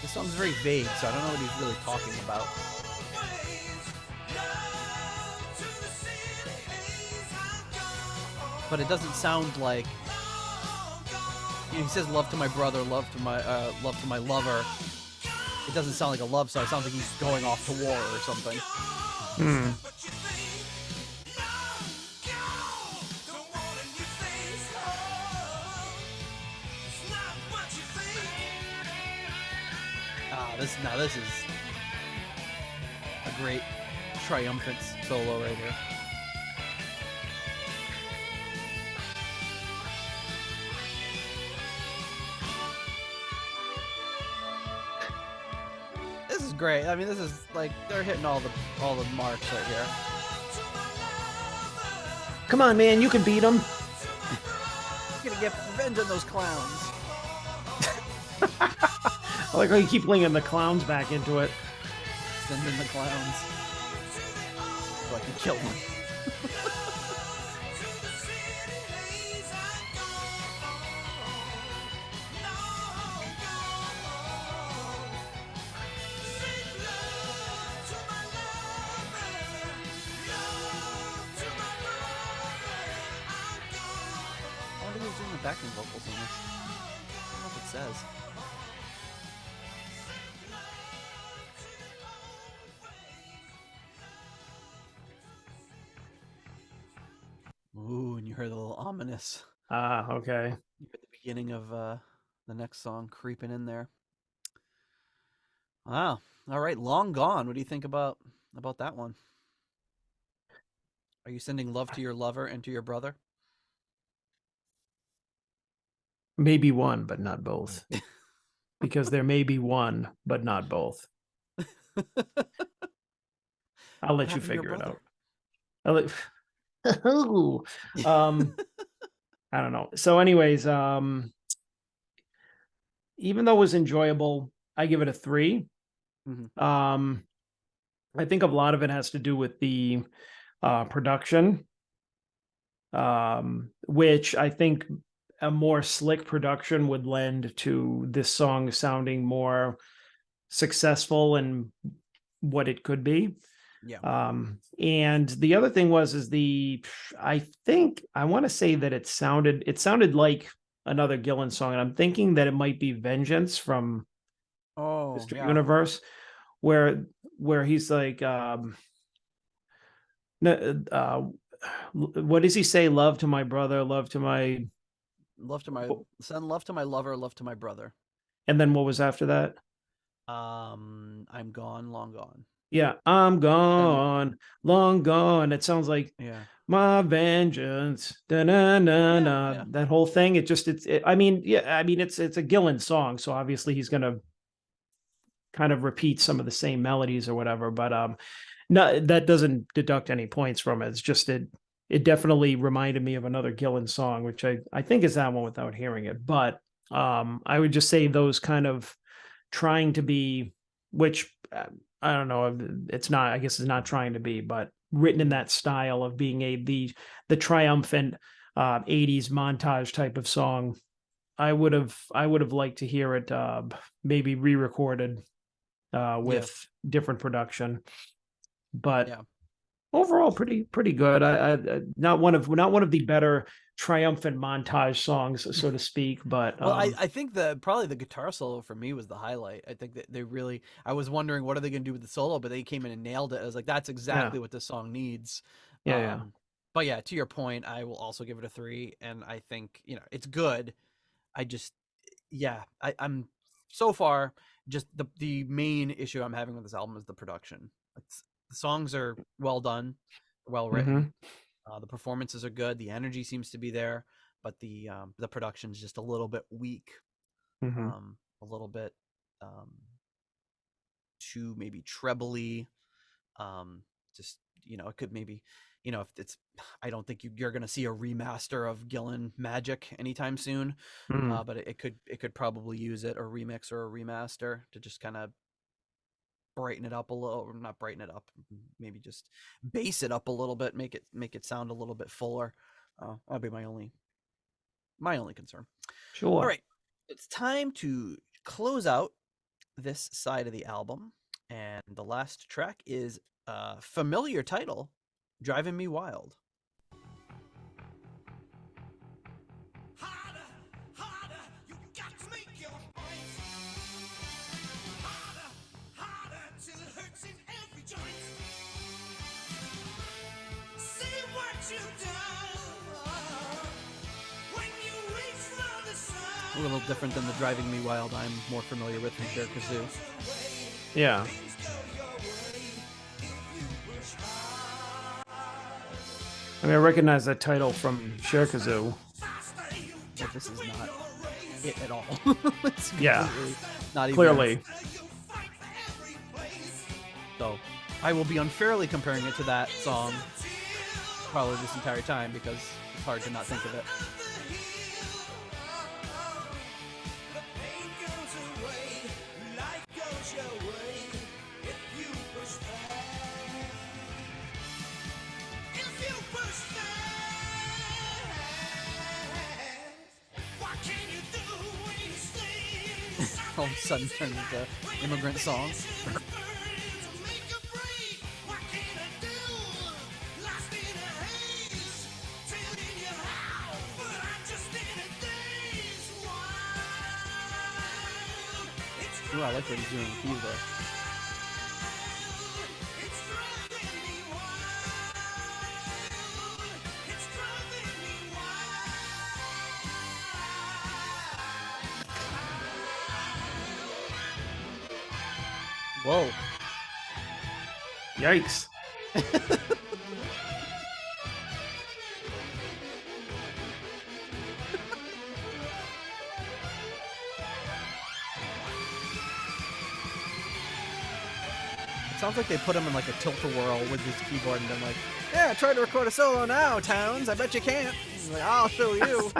The song's very vague, so I don't know what he's really talking about. But it doesn't sound like, you know, he says love to my brother, love to my lover. It doesn't sound like a love song. It sounds like he's going off to war or something. This is a great triumphant solo right here. This is great. I mean, this is like they're hitting all the marks right here. Come on, man, you can beat them. You're gonna get revenge on those clowns. I like how you keep bringing the clowns back into it. Send in the clowns so I can kill them. backing vocals in this. I don't know if it says. Ooh, and you heard the little ominous. Okay. You heard the beginning of the next song creeping in there. Wow. All right, Long Gone. What do you think about that one? Are you sending love to your lover and to your brother? Maybe one, but not both. Because there may be one, but not both. I'll What let you happened to your figure it brother? out. I'll let... I don't know. So anyways, even though it was enjoyable, I give it a 3. Mhm. I think a lot of it has to do with the production, which I think a more slick production would lend to this song sounding more successful and what it could be. Yeah. And the other thing is I think I want to say that it sounded like another Gillan song, and I'm thinking that it might be Vengeance from Oh, Mr. yeah. Universe, where he's like, what does he say? Love to my brother, love to my, Send love to my lover, love to my brother. and then what was after that? I'm gone, long gone. Yeah, I'm Send, gone, long gone. It sounds like yeah. my vengeance. Da-na-na-na. Yeah. That whole thing. I mean, yeah, I mean, it's a Gillan song, so obviously he's gonna kind of repeat some of the same melodies or whatever. But no, that doesn't deduct any points from it. It's just it definitely reminded me of another Gillan song, which I think is that one without hearing it. But I would just say those kind of trying to be, which I don't know, it's not. I guess it's not trying to be, but written in that style of being the triumphant 80s montage type of song. I would have liked to hear it maybe re-recorded with different production, but Yeah. overall pretty good. I not one of the better triumphant montage songs, so to speak, but Well, I think probably the guitar solo for me was the highlight. I think that I was wondering what are they going to do with the solo, but they came in and nailed it. I was like, that's exactly what this song needs. yeah. But yeah, to your point, I will also give it a 3, and I think it's good. I just I'm so far just the main issue I'm having with this album is the production. The songs are well done, well written. The performances are good. The energy seems to be there, but the production is just a little bit weak, a little bit too maybe trebly. Just it could maybe if it's I don't think you're going to see a remaster of Gillan Magic anytime soon, but it could probably use it, a remix or a remaster to just kind of brighten it up a little, or not brighten it up, maybe just bass it up a little bit, make it sound a little bit fuller. That'd be my only concern. Sure. All right, it's time to close out this side of the album, and the last track is a familiar title, Driving Me Wild. Harder, harder, you got to make your point. Harder, harder, till it hurts in every joint. See what you've done when you reach for the sun. A little different than the Driving Me Wild I'm more familiar with from Cher Kazoo. Yeah. I mean, I recognize that title from Cher Kazoo. But this is not it at all. It's Yeah. not even Clearly. So I will be unfairly comparing it to that song probably this entire time because it's hard to not think of it. All of a sudden turn into immigrant song. Ooh, I like what he's doing with keys there. Whoa. Yikes. It sounds like they put him in like a tilt-a-whirl with his keyboard and been like, yeah, try to record a solo now, Towns. I bet you can't. He's like, I'll show you.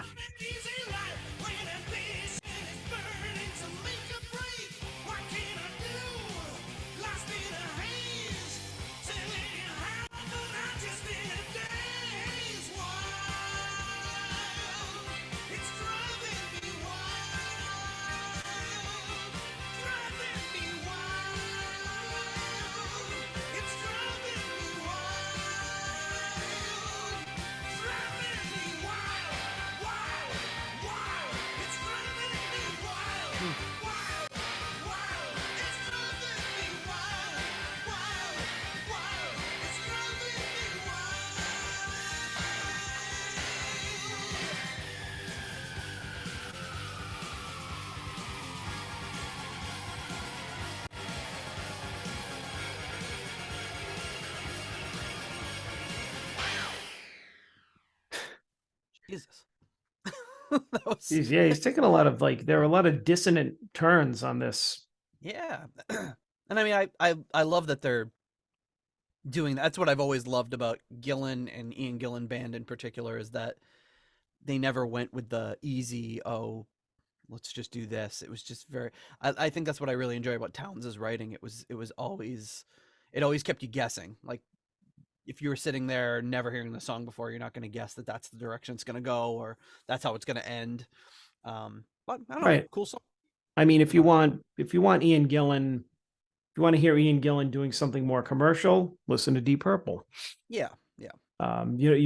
Jesus. That was... Jeez, yeah, he's taking a lot of there are a lot of dissonant turns on this. Yeah. And I mean, I love that they're doing that. That's what I've always loved about Gillan and Ian Gillan band in particular, is that they never went with the easy, oh, let's just do this. It was just very, I think that's what I really enjoy about Towns' writing. It always kept you guessing. Like, if you were sitting there never hearing the song before, you're not going to guess that that's the direction it's going to go, or that's how it's going to end. But I don't know, Right. cool song. I mean, if you want Ian Gillan, if you want to hear Ian Gillan doing something more commercial, listen to Deep Purple. Yeah. You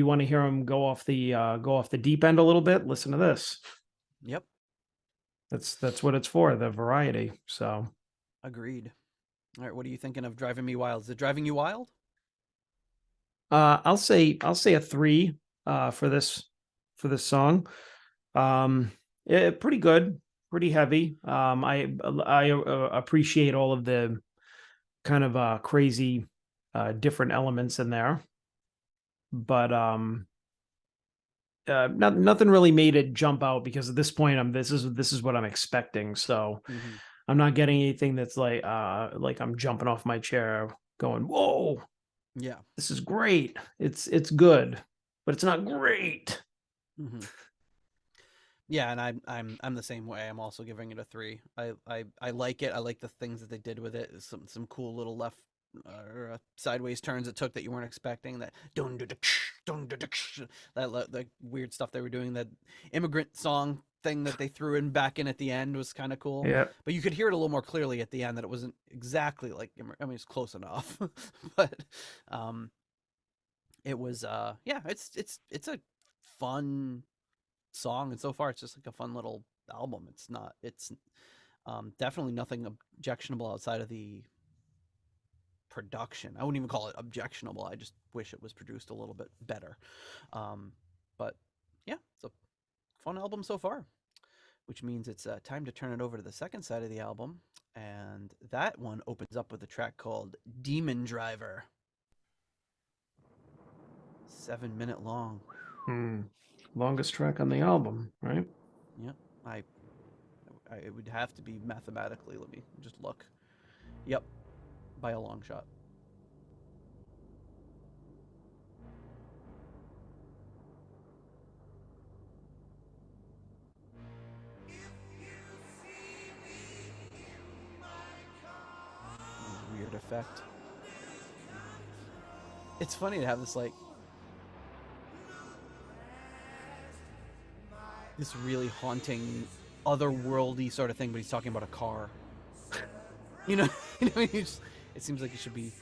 want to hear him go off the deep end a little bit, listen to this. Yep. That's what it's for, the variety. So Agreed. All right, what are you thinking of Driving Me Wild? Is it driving you wild? I'll say a 3 for this song. Pretty good, pretty heavy. I appreciate all of the kind of crazy different elements in there, but nothing really made it jump out, because at this point this is what I'm expecting. So I'm not getting anything that's like I'm jumping off my chair going, whoa. Yeah. This is great. It's good, but it's not great. Yeah, and I'm the same way. I'm also giving it a 3. I like it. I like the things that they did with it. Some cool little left or sideways turns it took that you weren't expecting. That that weird stuff they were doing. That immigrant song thing that they threw in back in at the end was kind of cool. Yeah. But you could hear it a little more clearly at the end that it wasn't exactly like, I mean, it's close enough. But it was it's a fun song, and so far it's just like a fun little album. It's definitely nothing objectionable outside of the production. I wouldn't even call it objectionable. I just wish it was produced a little bit better. But yeah, it's a fun album so far, which means it's time to turn it over to the second side of the album, and that one opens up with a track called Demon Driver. 7-minute long. Longest track on the album, right? Yep. It would have to be mathematically. Let me just look. Yep, by a long shot. Weird effect. It's funny to have this like this really haunting, otherworldly sort of thing, but he's talking about a car. You know, it seems like it should be.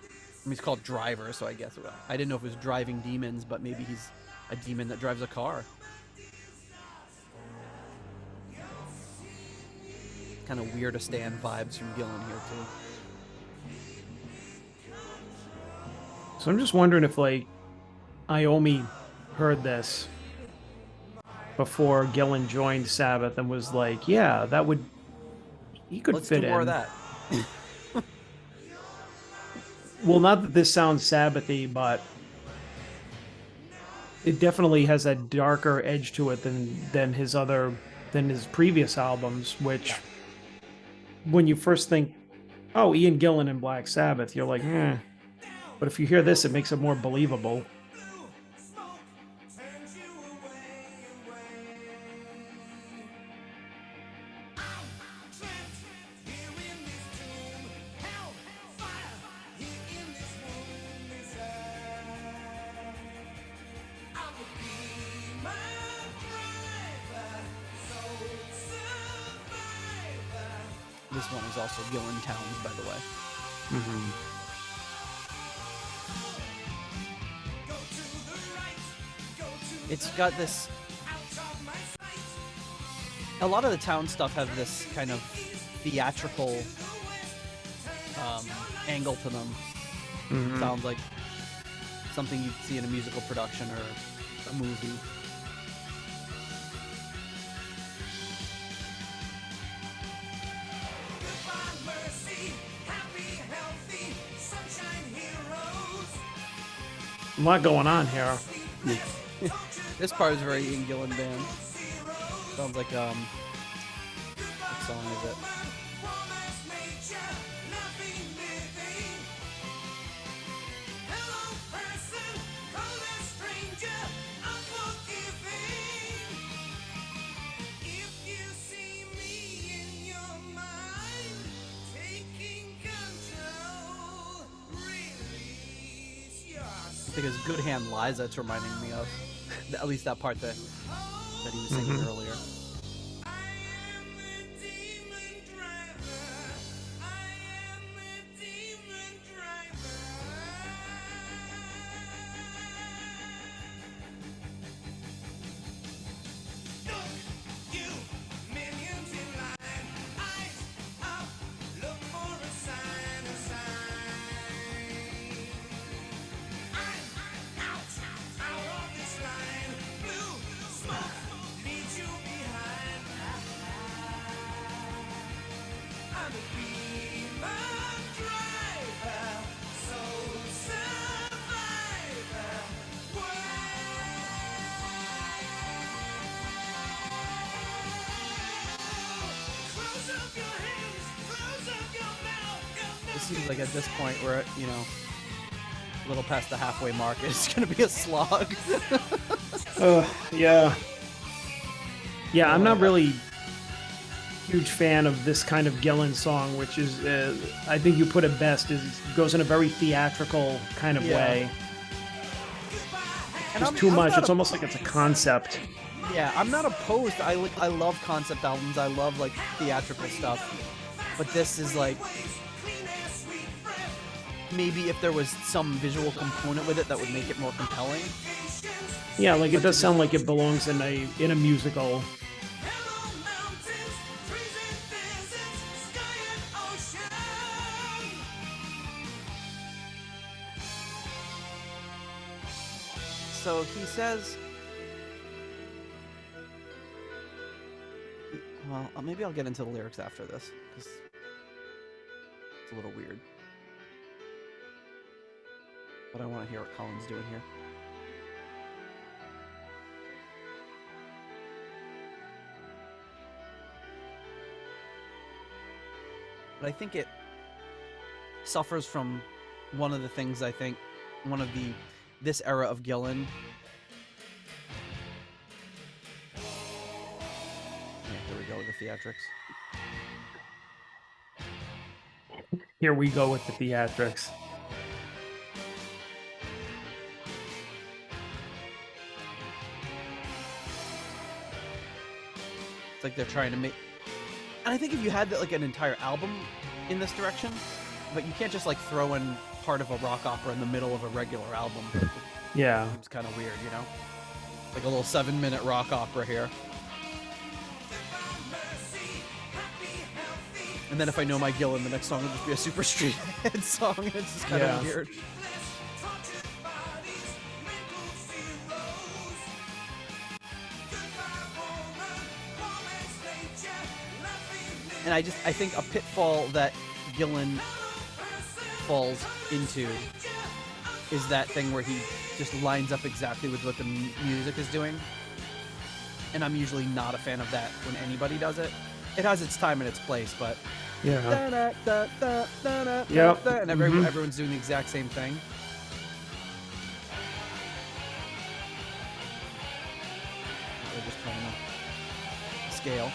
I mean, he's called Driver, so I guess I didn't know if it was driving demons, but maybe he's a demon that drives a car. Kind kind of Weirdistan vibes from Gillan here too. So I'm just wondering if like Iommi heard this before Gillan joined Sabbath and was like, yeah, that would, he could Let's fit do in. more of that. Well, not that this sounds Sabbathy, but it definitely has a darker edge to it than his previous albums, which when you first think, oh, Ian Gillan and Black Sabbath, you're like, eh. But if you hear this, it makes it more believable. This one is also Gillan Towns, by the way. Mm-hmm. It's got this. A lot of the town stuff have this kind of theatrical angle to them. Mm-hmm. Sounds like something you'd see in a musical production or a movie. A lot going on here. This part is very Ian Gillan band. Sounds like what song is it? I think it's Good Hand Lies that's reminding me of. At least that part that he was singing earlier. It seems like at this point we're at, a little past the halfway mark. It's going to be a slog. Yeah. Yeah, I'm not really huge fan of this kind of Gillan song, which is, I think you put it best, is goes in a very theatrical kind of way. Just too much. It's almost like it's a concept. Yeah, I'm not opposed. I love concept albums. I love like theatrical stuff. But this is like, maybe if there was some visual component with it that would make it more compelling. Yeah, like it does sound like it belongs in a musical. So he says, well, maybe I'll get into the lyrics after this, because it's a little weird. But I want to hear what Colin's doing here. But I think it suffers from one of the things this era of Gillan. Yeah, here we go with the theatrics. Here we go with the theatrics. It's like they're trying to make, and I think if you had like an entire album in this direction, but you can't just like throw in part of a rock opera in the middle of a regular album. Yeah. It's kind of weird, like a little 7-minute rock opera here. And then if I know my Gillan, the next song will just be a super straight ahead song. And it's just kind of weird. And I think a pitfall that Gillan falls into is that thing where he just lines up exactly with what the music is doing. And I'm usually not a fan of that when anybody does it. It has its time and its place, but Yeah. Yep. And everyone's doing the exact same thing. They're just playing a scale.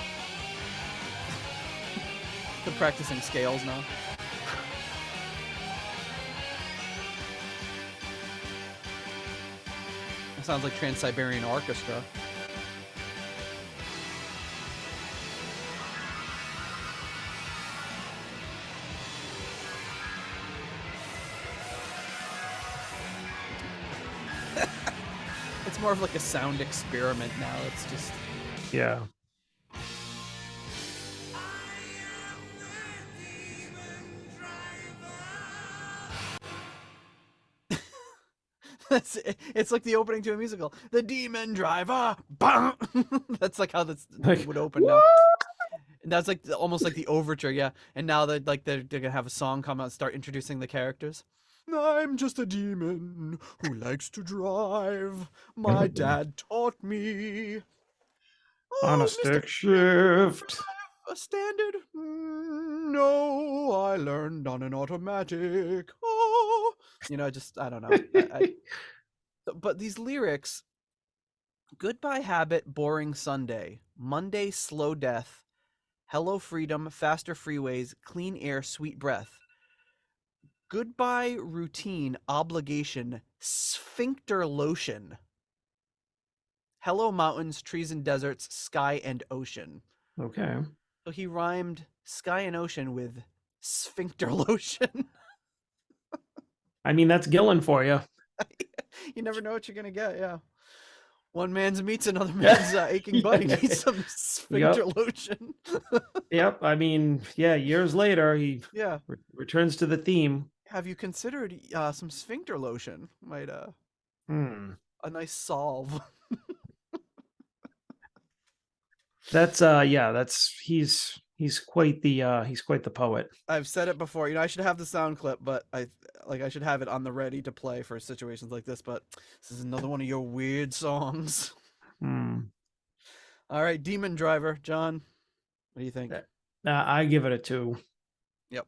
They're practicing scales now. That sounds like Trans-Siberian Orchestra. It's more of like a sound experiment now. It's just... Yeah. It's like the opening to a musical. The Demon Driver. Bam! That's like how this would open now. And that's like almost like the overture, yeah. And now they're gonna have a song come out and start introducing the characters. I'm just a demon who likes to drive. My dad taught me. On a stick shift. A standard? No, I learned on an automatic. Oh, I don't know. But these lyrics: goodbye habit, boring Sunday. Monday, slow death. Hello freedom, faster freeways, clean air, sweet breath. Goodbye routine, obligation, sphincter lotion. Hello mountains, trees and deserts, sky and ocean. Okay. So he rhymed sky and ocean with sphincter lotion. I mean, that's Gillan for you. You never know what you're gonna get, yeah. One man's meat's another man's aching butt. He needs some sphincter lotion. Yep. I mean, yeah, years later, he returns to the theme. Have you considered some sphincter lotion? Might a nice solve. He's quite the poet. I've said it before. I should have the sound clip, but I should have it on the ready to play for situations like this. But this is another one of your weird songs. All right, Demon Driver, John. What do you think? I give it a 2. Yep.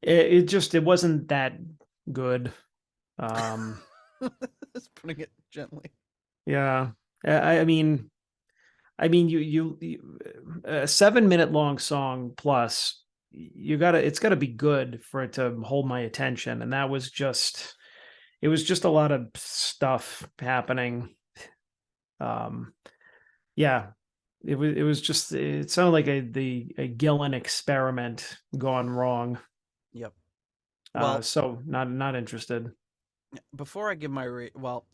It wasn't that good. Just putting it gently. Yeah. I mean, you a 7-minute long song plus it's gotta be good for it to hold my attention. And it was just a lot of stuff happening. Yeah, it sounded like a Gillan experiment gone wrong. Yep. Well, so not interested. Before I give my I'll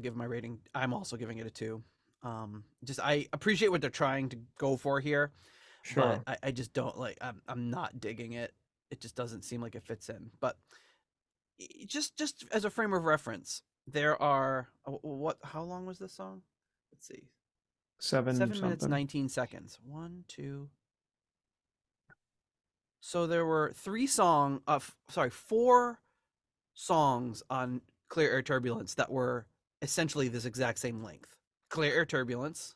give my rating. I'm also giving it a 2. I appreciate what they're trying to go for here, Sure. but I just don't like. I'm not digging it. It just doesn't seem like it fits in. But just as a frame of reference, there are how long was this song? Let's see. 7 minutes 19 seconds. 1, 2. So there were 4 songs on Clear Air Turbulence that were essentially this exact same length. Clear Air Turbulence,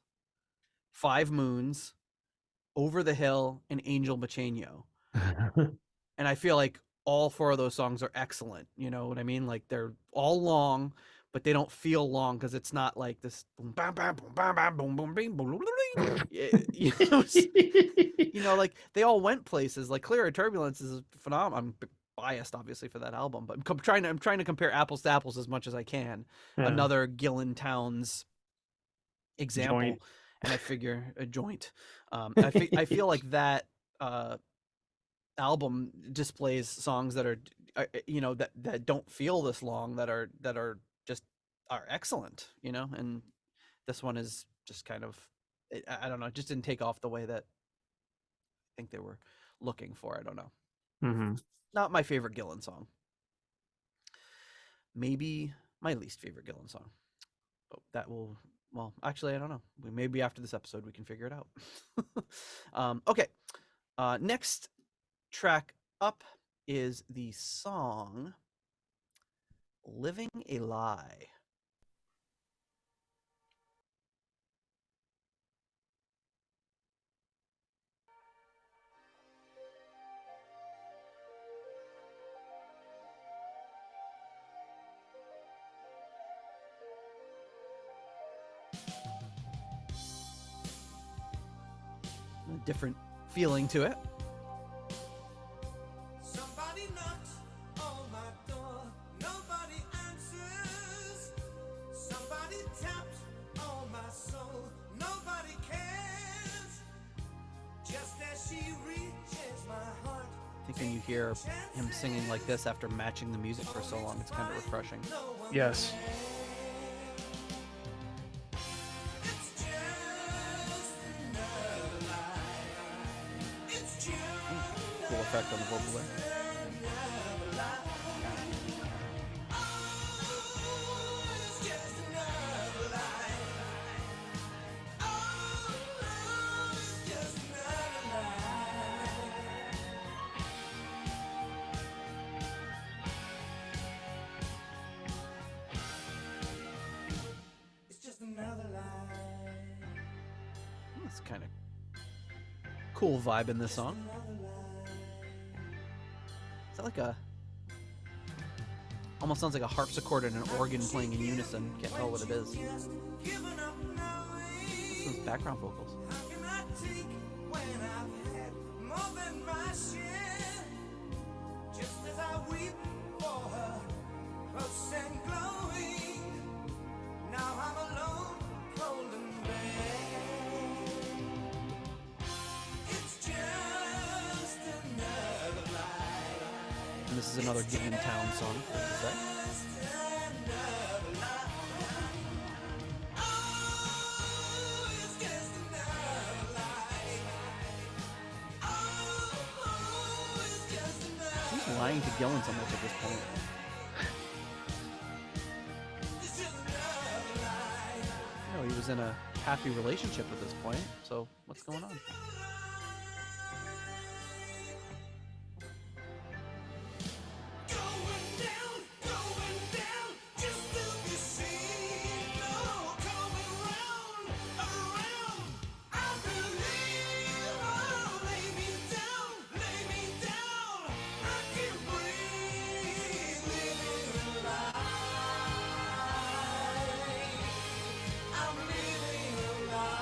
5 Moons, Over the Hill, and Angel Machenio. And I feel like all 4 of those songs are excellent. You know what I mean? Like they're all long, but they don't feel long because it's not like this boom bam bam boom bam bam boom boom bing boom. Like they all went places. Like Clear Air Turbulence is phenomenal. I'm biased obviously for that album, but I'm trying to compare apples to apples as much as I can. Yeah. Another Gillan Towns example. Joint. And I figure a joint. I feel like that album displays songs that are that don't feel this long, that are excellent, and this one is just kind of, I don't know, it just didn't take off the way that think they were looking for. I don't know. Mm-hmm. Not my favorite Gillan song. Maybe my least favorite Gillan song. But that will, well, actually, I don't know. Maybe after this episode we can figure it out. Okay. Next track up is the song Living a Lie. A different feeling to it. Somebody knocks on my door, nobody answers. Somebody taps on my soul, nobody cares. Just as she reaches my heart, I think when you hear him singing like this after matching the music for so long, it's kind of refreshing. Yes. It's just another lie. It's just Cool effect on the vocal there. another lie. Oh, it's just another lie. Oh, it's just another lie. It's just another lie. It's kind of cool vibe in this song. Is that like a... Almost sounds like a harpsichord and an organ playing in unison. Can't tell what it is. Giving up knowing. Those background vocals. How can I take when I've had more than my share? Just as I weep for her, close and glowing. Now I'm alone, cold and bare. It's just another lie. And this is another Gillan Town song, I would say. Just another lie. Oh, it's just another lie. Oh, it's just another. He's lying to Gillan so much at this point. It's just another lie. No, he was in a happy relationship at this point. So what's going on? Going down, just to be seen. No, coming round, around. I believe, oh, lay me down. I can breathe, living a lie. I'm living a lie.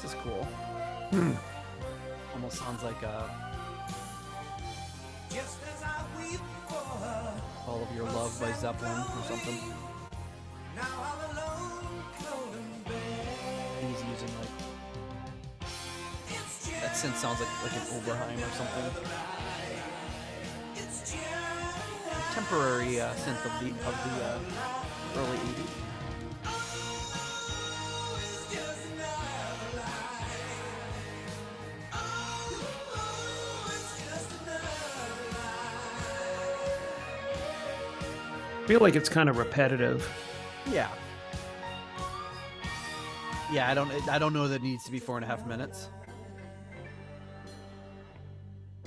This is cool. Almost sounds like Just as I weep for her, All of Your Love by Zeppelin or something. now I'm alone, cold and bare. He's using like... It's That synth sounds like an Oberheim or something. It's just Temporary synth of the early 80s. oh, it's just another lie. Oh, it's just another lie. I feel like it's kind of repetitive. Yeah. Yeah, I don't know that it needs to be 4.5 minutes.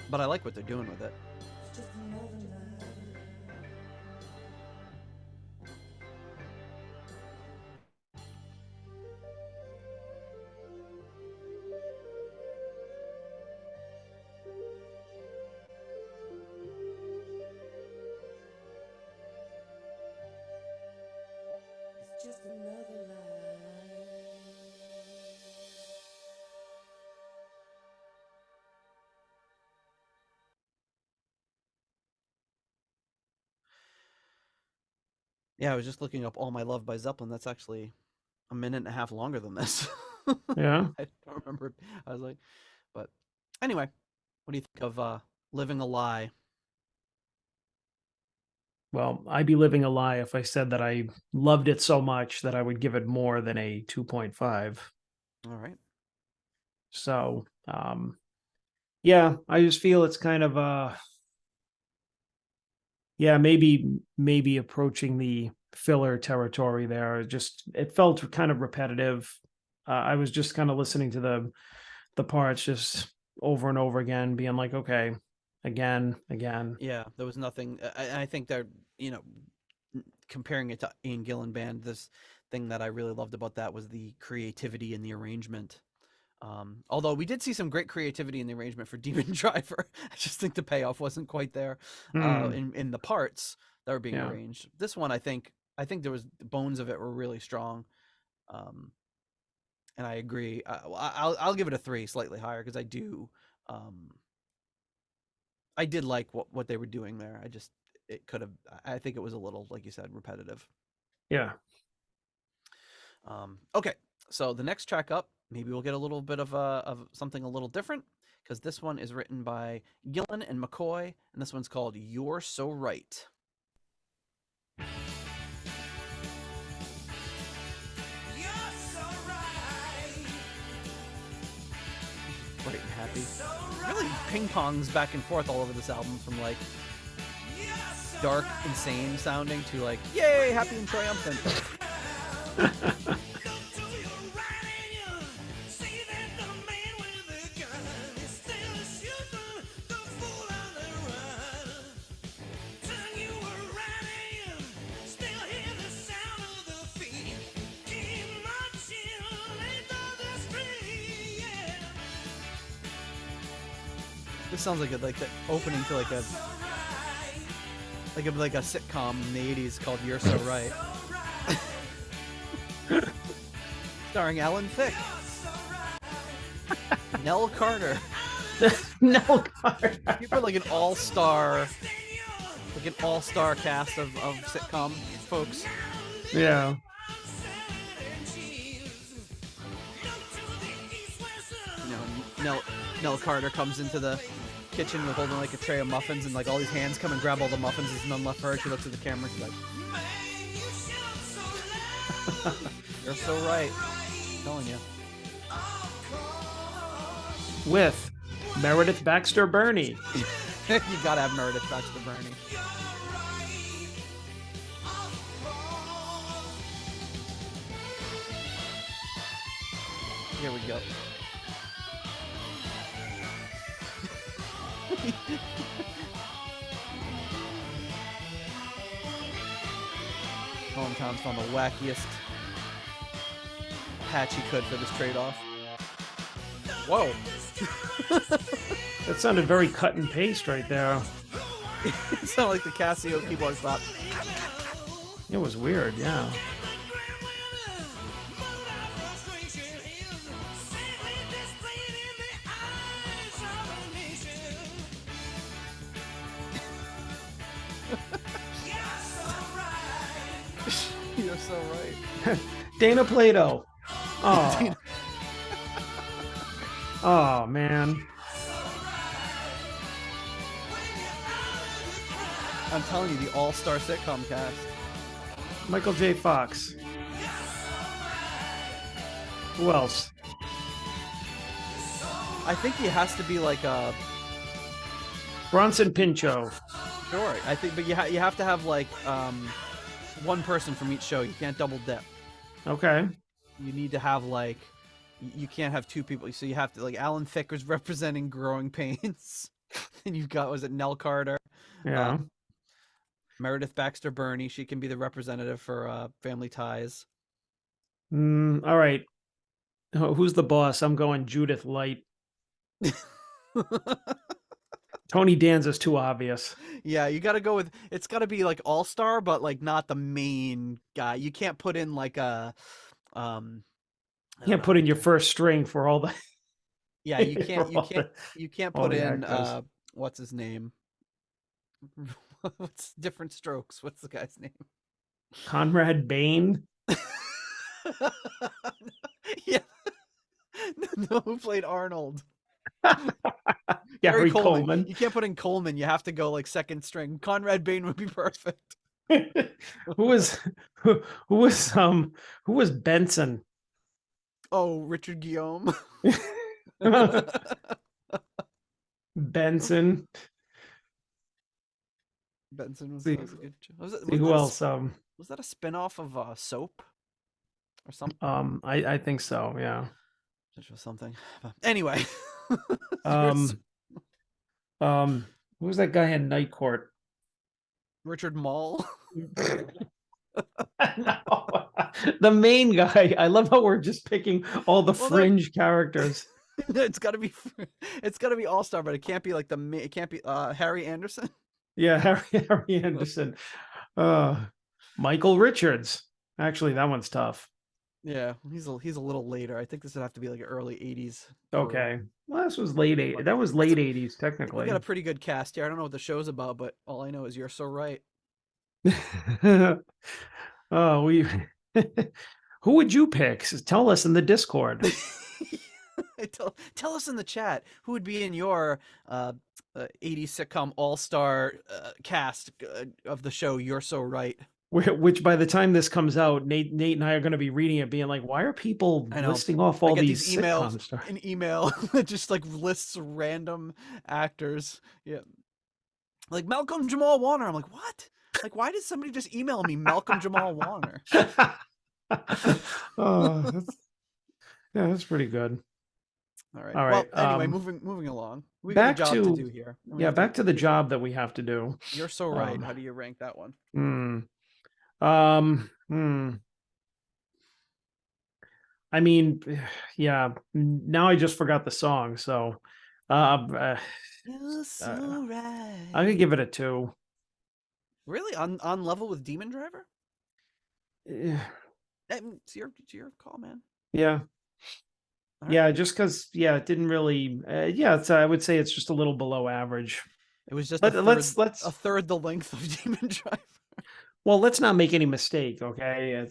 But I like what they're doing with it. It's just another lie. Yeah, I was just looking up All My Love by Zeppelin. That's actually 1.5 minutes longer than this. Yeah. I don't remember. I was like, but anyway, what do you think of Living a Lie? Well, I'd be living a lie if I said that I loved it so much that I would give it more than a 2.5. All right. So, yeah, I just feel it's kind of yeah, maybe approaching the filler territory there. It felt kind of repetitive. I was just kind of listening to the parts just over and over again, being like, okay, again. Yeah, there was nothing. I think they're, comparing it to Ian Gillan Band, this thing that I really loved about that was the creativity in the arrangement. Although we did see some great creativity in the arrangement for Demon Driver, I just think the payoff wasn't quite there in the parts that were being Yeah. arranged. This one, I think there was the bones of it were really strong, and I agree. I'll give it a 3, slightly higher, because I did like what they were doing there. It could have. I think it was a little, like you said, repetitive. Yeah. Okay, so the next track up, maybe we'll get a little bit of something a little different, because this one is written by Gillan and McCoy, and this one's called "You're So Right." You're so right. Bright and happy. Really ping pongs back and forth all over this album, from like dark, insane sounding to like, yay, happy and triumphant. This sounds like the opening to like a sitcom in the 80s called "You're So Right," starring Alan Thicke, Nell Carter. No, God. You put like an all-star cast of sitcom folks. Yeah. Nell Carter comes into the kitchen with holding like a tray of muffins, and like all these hands come and grab all the muffins. There's none left for her. She looks at the camera. She's like, "You're so right." I'm telling you. With Meredith Baxter Burney. You gotta have Meredith Baxter Burney. Here we go. Hometown's found the wackiest patch he could for this trade-off. Whoa. That sounded very cut and paste right there. It sounded like the Casio keyboard stop. It was weird, yeah. You're so right. Dana Plato. Oh. Oh, man. I'm telling you, the all-star sitcom cast. Michael J. Fox. Who else? I think he has to be like a... Bronson Pinchot. Sure, I think, but you have to have like one person from each show. You can't double dip. Okay. You need to have like, you can't have two people. So you have to, like, Alan Thicke was representing Growing Pains. And you've got, was it Nell Carter? Yeah. Meredith Baxter Burney. She can be the representative for Family Ties. All right. Who's the boss? I'm going Judith Light. Tony Danza's too obvious. Yeah, you got to go with, it's got to be like all-star, but like not the main guy. You can't put in like a, You can't put in your first string for all the. Yeah, you can't put in what's his name? What's Different Strokes? What's the guy's name? Conrad Bain. Yeah. No, who played Arnold? Gary Coleman. You can't put in Coleman. You have to go like second string. Conrad Bain would be perfect. who was who was who was Benson? Oh, Richard Guillaume. Benson. Benson was, See, that was a good show. see who else? Was that a spin-off of Soap or something? I think so. Yeah. That was something. But anyway. Who was that guy in Night Court? Richard Mall. No. The main guy. I love how we're just picking all the fringe characters. It's got to be All-Star, but it can't be like it can't be Harry Anderson. Yeah, Harry Anderson. Michael Richards. Actually, that one's tough. Yeah, he's a little later. I think this would have to be like early 80s. Okay. Well, this was late 80s. That was late 80s, technically. We got a pretty good cast here. I don't know what the show's about, but all I know is You're So Right. Oh, who would you pick? Tell us in the Discord. Tell us in the chat who would be in your 80s sitcom all-star cast of the show You're So Right. Which by the time this comes out, Nate and I are going to be reading it, being like, "Why are people listing off all these emails? sitcoms?" An email that just like lists random actors. Yeah, like Malcolm Jamal Warner. I'm like, what? Like, why did somebody just email me Malcolm Jamal Warner? Oh, that's pretty good. All right. All right. Well, anyway, moving along. We back got a job to do here. Back to the job that we have to do. You're So Right. How do you rank that one? I mean, yeah. Now I just forgot the song, so You're so right. I'm gonna give it a 2. Really, on level with Demon Driver? It's your call, man. Yeah. Right. Yeah, just because, it didn't really. I would say it's just a little below average. It was just a third the length of Demon Driver. Well, let's not make any mistake, okay?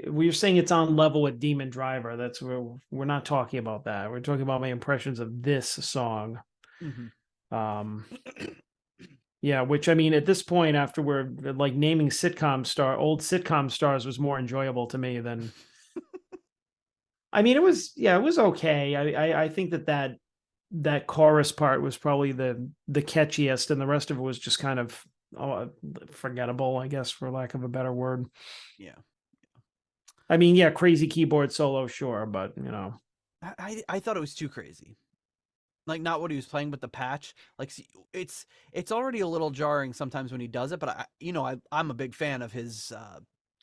We're saying it's on level with Demon Driver. That's where we're not talking about that. We're talking about my impressions of this song. Mm-hmm. Yeah, which I mean, at this point, after we're like naming old sitcom stars was more enjoyable to me than. I mean, it was okay. I think that chorus part was probably the catchiest, and the rest of it was just kind of forgettable, I guess, for lack of a better word. Yeah. I mean, crazy keyboard solo, sure, but I thought it was too crazy. Like, not what he was playing, but the patch. Like, it's already a little jarring sometimes when he does it, but I'm a big fan of his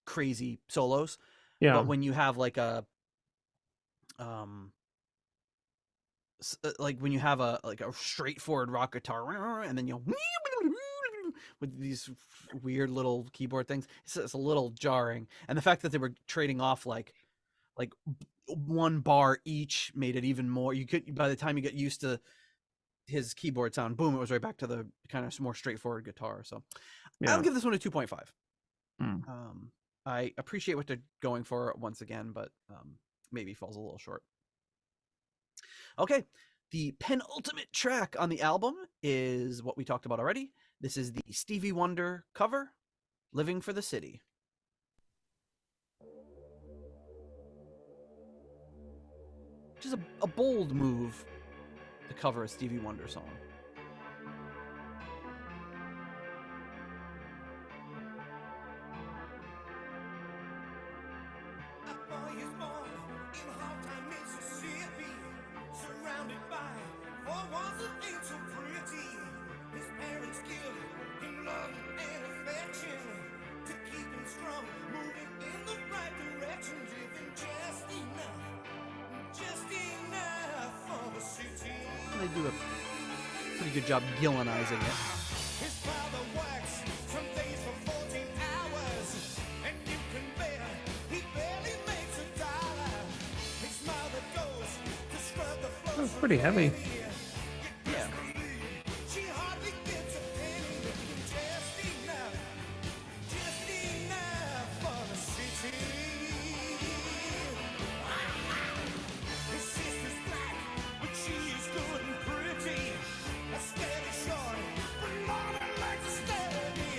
crazy solos. Yeah. But when you have like a when you have a straightforward rock guitar, and then with these weird little keyboard things, it's a little jarring. And the fact that they were trading off like one bar each made it even more. You could, by the time you get used to his keyboard sound, boom, it was right back to the kind of more straightforward guitar. So I'll give this one a 2.5. I appreciate what they're going for once again, but maybe falls a little short. Okay, the penultimate track on the album is what we talked about already. This is the Stevie Wonder cover, Living for the City. Which is a bold move to cover a Stevie Wonder song. They do a pretty good job Gillanizing it. That was pretty heavy. Yeah.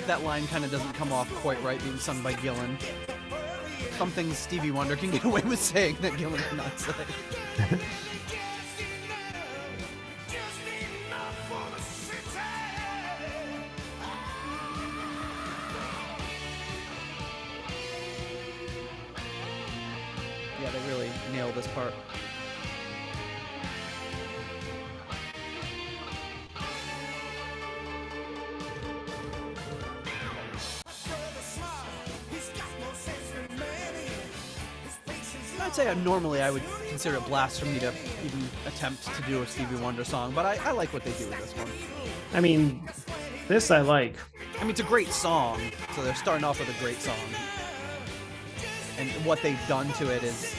that line kind of doesn't come off quite right being sung by Gillan. Some things Stevie Wonder can get away with saying that Gillan cannot say. Yeah, they really nail this part. I'd say normally I would consider it blasphemy to even attempt to do a Stevie Wonder song, but I like what they do with this one. I mean, this I like. I mean, it's a great song, so they're starting off with a great song. And what they've done to it is,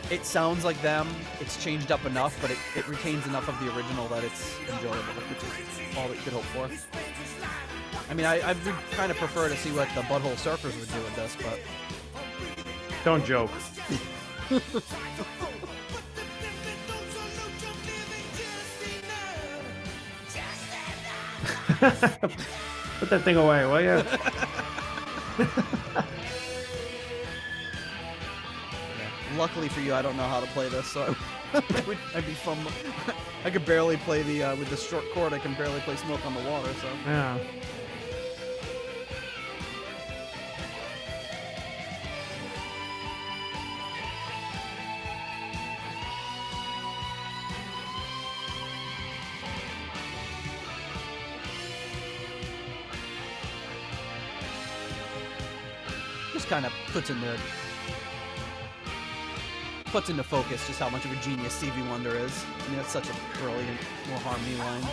it sounds like them, it's changed up enough, but it retains enough of the original that it's enjoyable, which is all that you could hope for. I mean, I would kind of prefer to see what the Butthole Surfers would do with this, but... Don't joke. Put that thing away, will you? Luckily for you, I don't know how to play this, so I'd be fun. I could barely play the with the short chord. I can barely play "Smoke on the Water." So Yeah. just kind of puts into focus just how much of a genius Stevie Wonder is. I mean, that's such a brilliant more harmony line.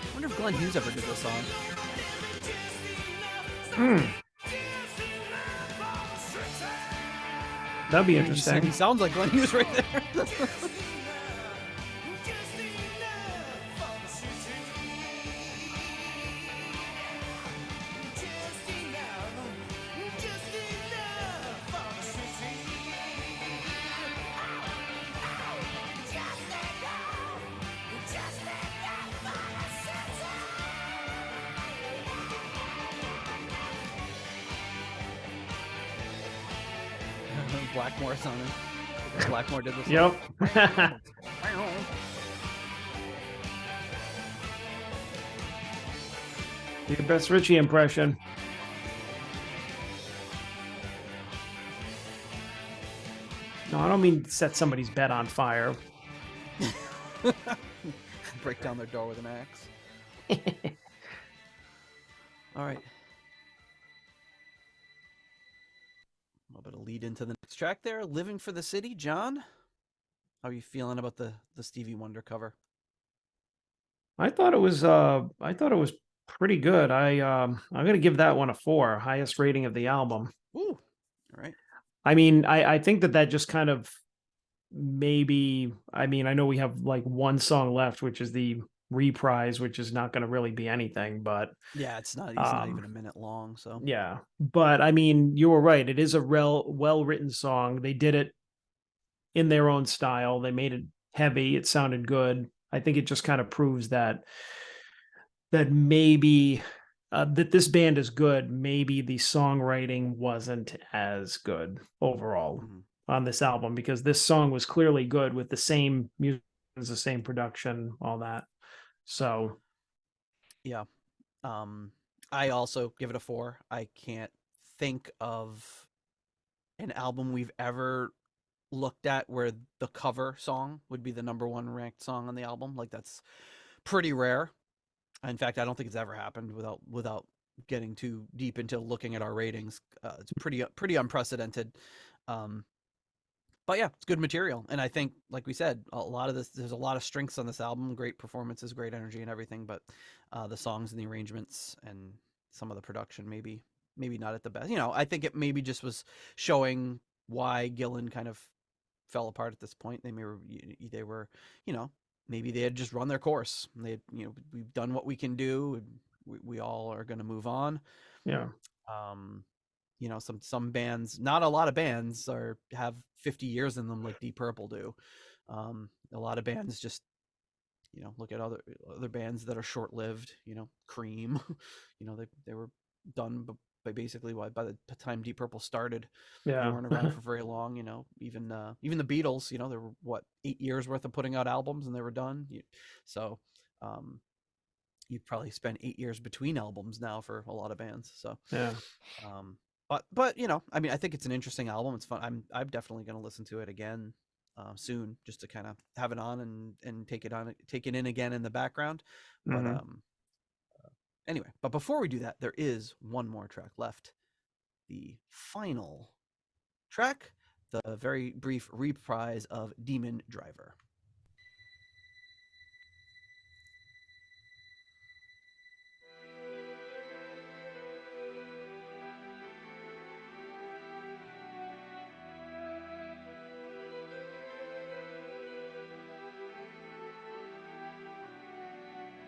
I wonder if Glenn Hughes ever did this song. That'd be interesting. He sounds like Glenn Hughes right there. Blackmore sounding. Blackmore did this. Yep. Your best Ritchie impression. No, I don't mean set somebody's bed on fire. Break down their door with an axe. All right. A little bit of lead into the next track there. Living for the City. John, how are you feeling about the Stevie Wonder cover? I thought it was pretty good. I'm gonna give that one a 4, highest rating of the album. Ooh. All right. I mean, I think that just kind of maybe, I mean, I know we have like one song left, which is the reprise, which is not going to really be anything, but yeah, it's not even a minute long. So yeah, but I mean, you were right. It is a well-written song. They did it in their own style. They made it heavy. It sounded good. I think it just kind of proves that maybe that this band is good. Maybe the songwriting wasn't as good overall on this album, because this song was clearly good with the same music, the same production, all that. So, yeah, I also give it a 4. I can't think of an album we've ever looked at where the cover song would be the #1 ranked song on the album. Like, that's pretty rare. In fact, I don't think it's ever happened without getting too deep into looking at our ratings. It's pretty unprecedented. But yeah, it's good material. And I think, like we said, a lot of this, there's a lot of strengths on this album, great performances, great energy and everything, but the songs and the arrangements and some of the production, maybe not at the best. You know, I think it maybe just was showing why Gillan kind of fell apart at this point. They were, you know, maybe they had just run their course. They, you know, we've done what we can do. We all are going to move on. yeah. you know, some bands, not a lot of bands have 50 years in them like Deep Purple do. A lot of bands just, you know, look at other bands that are short lived. You know, Cream, you know, they were done by basically by the time Deep Purple started. They Yeah. weren't around for very long. You know, even the Beatles, you know, there were what 8 years worth of putting out albums and they were done. So you probably spend 8 years between albums now for a lot of bands. So Yeah. but you know, I mean, I think it's an interesting album. It's fun. I'm definitely going to listen to it again soon, just to kind of have it on and take it in again in the background. But Mhm. anyway, but before we do that, there is one more track left. The final track, the very brief reprise of Demon Driver.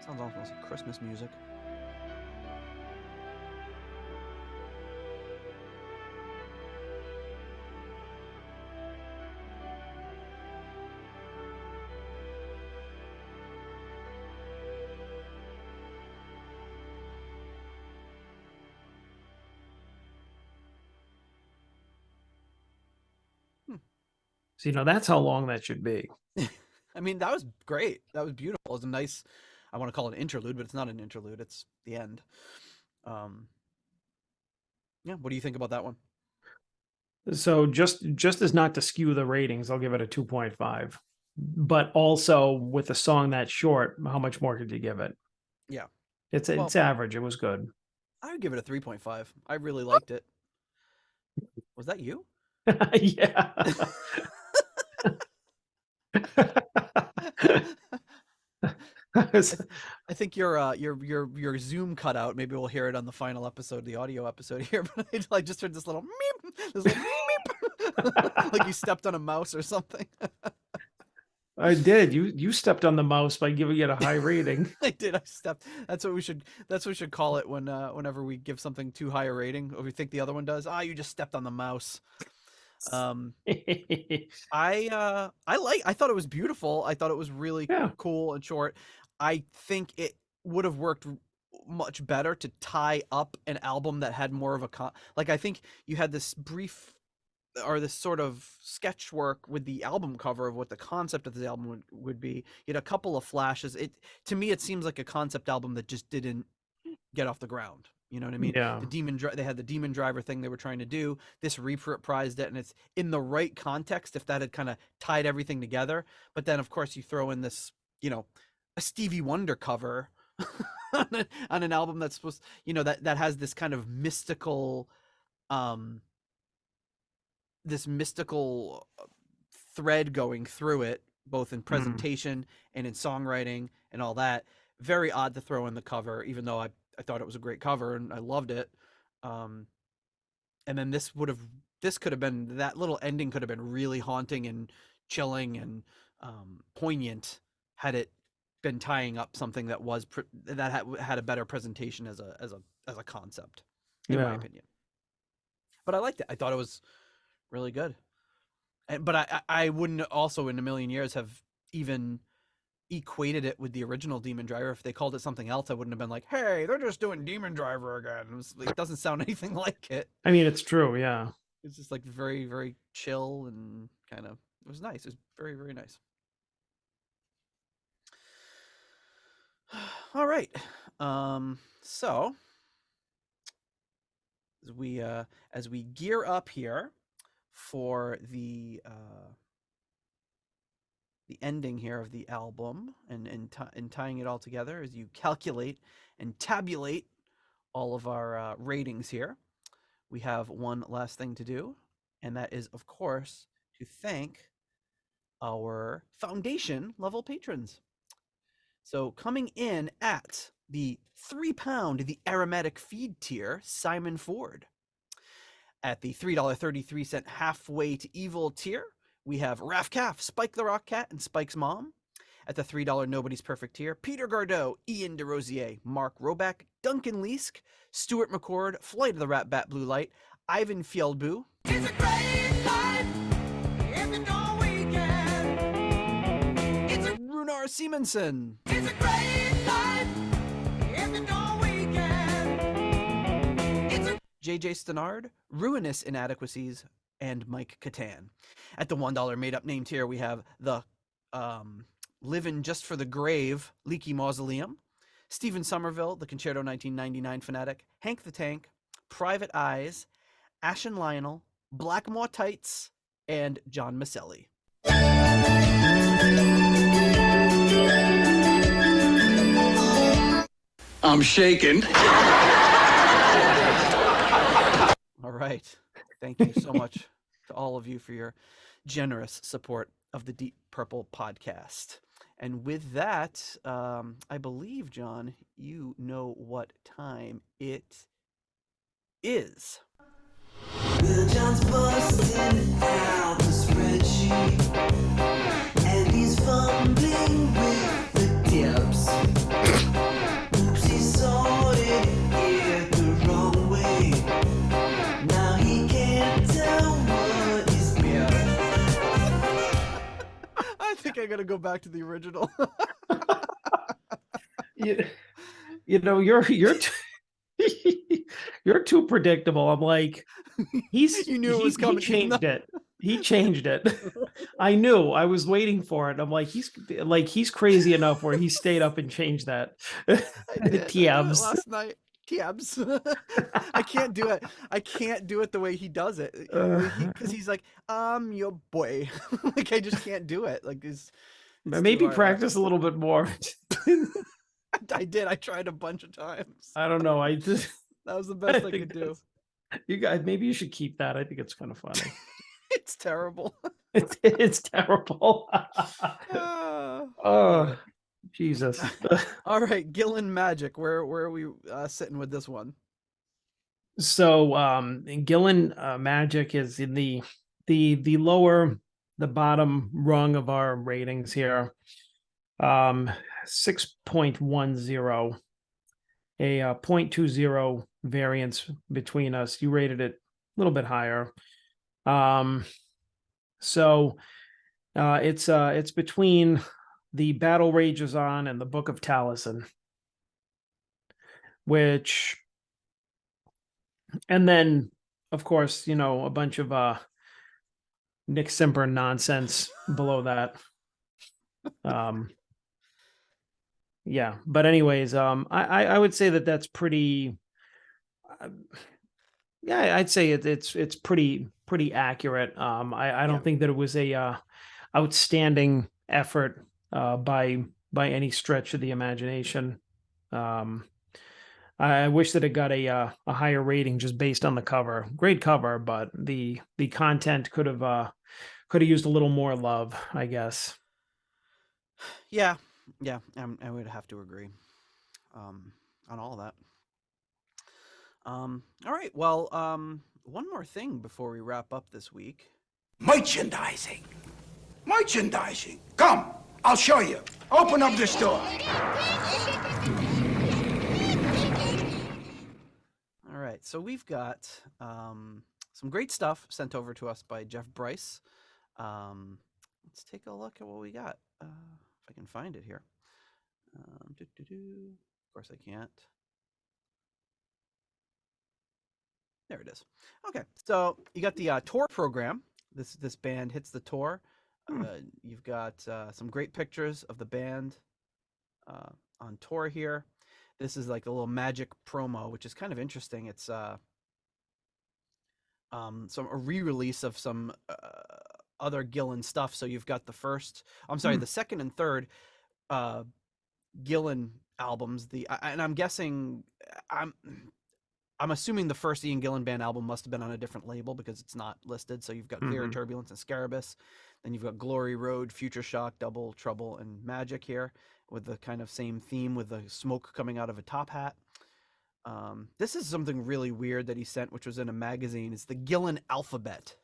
Sounds almost like Christmas music. So, you know, that's how long that should be. I mean, that was great. That was beautiful. It was a nice, I want to call it an interlude, but it's not an interlude. It's the end. Yeah. What do you think about that one? So just as not to skew the ratings, I'll give it a 2.5. But also with a song that short, how much more could you give it? Yeah. It's Well, average. It was good. I would give it a 3.5. I really liked it. Was that you? Yeah. I think your Zoom cut out. Maybe we'll hear it on the final episode, the audio episode here. But I just heard this little meep, like you stepped on a mouse or something. I did. You stepped on the mouse by giving it a high rating. I did. I stepped. That's what we should call it whenever we give something too high a rating, or we think the other one does. You just stepped on the mouse. I thought it was beautiful. I thought it was really Yeah. cool and short. I think it would have worked much better to tie up an album that had more of a like, I think you had this brief or this sort of sketch work with the album cover of what the concept of the album would be. You had a couple of flashes. To me it seems like a concept album that just didn't get off the ground. You know what I mean? Yeah. They had the Demon Driver thing they were trying to do. This reprised it, and it's in the right context if that had kind of tied everything together. But then, of course, you throw in this, you know, a Stevie Wonder cover on an album that's supposed, you know, that has this kind of mystical, this mystical thread going through it, both in presentation and in songwriting and all that. Very odd to throw in the cover, even though I thought it was a great cover and I loved it. And then this could have been, that little ending could have been really haunting and chilling and poignant had it been tying up something that was that had a better presentation as a concept, in my opinion. But I liked it. I thought it was really good. But I wouldn't also in a million years have even equated it with the original Demon Driver. If they called it something else, I wouldn't have been like, hey, they're just doing Demon Driver again. It doesn't sound anything like it. I mean, it's true. Yeah. It's just like very, very chill and kind of, it was nice. It was very, very nice. All right. So as we gear up here for the ending here of the album and tying it all together, as you calculate and tabulate all of our ratings here, we have one last thing to do, and that is, of course, to thank our foundation level patrons. So coming in at the £3, the aromatic feed tier, Simon Ford. At the $3.33 halfway to evil tier, we have Raf Calf, Spike the Rock Cat, and Spike's mom. At the $3 Nobody's Perfect tier, Peter Gardot, Ian DeRosier, Mark Roback, Duncan Leask, Stuart McCord, Flight of the Rat Bat Blue Light, Ivan Fjellbu, It's a great life if you know we can. Runar Simonsen, It's a great life if you know we can. It's a JJ Stenard, Ruinous Inadequacies, and Mike Catan. At the $1 made-up name tier, we have the Livin' Just for the Grave, Leaky Mausoleum, Stephen Somerville, the Concerto 1999 Fanatic, Hank the Tank, Private Eyes, Ashen Lionel, Blackmore Tights, and John Maselli. I'm shaking. All right. Thank you so much to all of you for your generous support of the Deep Purple podcast. And with that, I believe, John, you know what time it is. Bill John's busting out the spreadsheet, and he's fumbling with the tips. Oops, he sorted it the wrong way. Now he can't tell what is beer. I think I gotta go back to the original. You know, you're you're too predictable. I'm like, You knew it was coming. He changed it. He changed it. I knew. I was waiting for it. I'm like, he's crazy enough where he stayed up and changed that. I The did. I did it TMs. last night. TMs. I can't do it. I can't do it the way he does it. Because he's like, I'm your boy. Like, I just can't do it. Like, it's Maybe too hard. practice a little bit more. I did. I tried a bunch of times. I don't know. I just That was the best I could do. You guys, maybe you should keep that. I think it's kind of funny. It's terrible. It's terrible. Ah. Oh, Jesus. All right, Gillan Magic. Where are we sitting with this one? So Gillan Magic is in the bottom rung of our ratings here. 6.10, a 0.20 variance between us. You rated it a little bit higher. So it's between the Battle Rages On and the Book of Taliesin, which, and then of course, you know, a bunch of Nick Simper nonsense below that. Yeah, but anyways, I would say that that's pretty. Yeah, I'd say it's pretty accurate. I don't think that it was a outstanding effort by any stretch of the imagination. I wish that it got a higher rating just based on the cover. Great cover, but the content could have used a little more love, I guess. Yeah, I would have to agree on all that. All right, well, one more thing before we wrap up this week. Merchandising. Come, I'll show you. Open up the store. All right, so we've got some great stuff sent over to us by Jeff Bryce. Let's take a look at what we got. If I can find it here. Of course I can't. There it is. Okay, so you got the tour program. This band hits the tour. You've got some great pictures of the band on tour here. This is like a little magic promo, which is kind of interesting. It's a re-release of some other Gillan stuff. So you've got the second and third Gillan albums. And I'm guessing I'm assuming the first Ian Gillan Band album must have been on a different label because it's not listed. So you've got Clear and Turbulence and Scarabus. Then you've got Glory Road, Future Shock, Double Trouble, and Magic here with the kind of same theme with the smoke coming out of a top hat. This is something really weird that he sent, which was in a magazine. It's the Gillan Alphabet.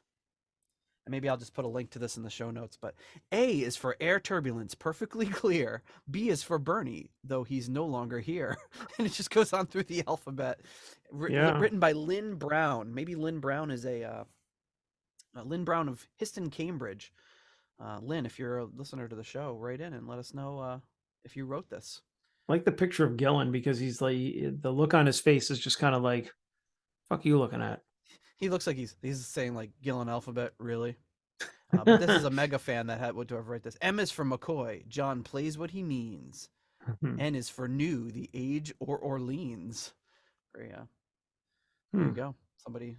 And maybe I'll just put a link to this in the show notes. But A is for air turbulence, perfectly clear. B is for Bernie, though he's no longer here. And it just goes on through the alphabet. Yeah. Written by Lynn Brown. Maybe Lynn Brown is Lynn Brown of Histon, Cambridge. Lynn, if you're a listener to the show, write in and let us know if you wrote this. I like the picture of Gillan because he's like, the look on his face is just kind of like, fuck you looking at. He looks like he's saying like Gillan alphabet, really. But this is a mega fan that would have write this. M is for McCoy. John plays what he means. N is for new, the age or Orleans. Yeah. There you go.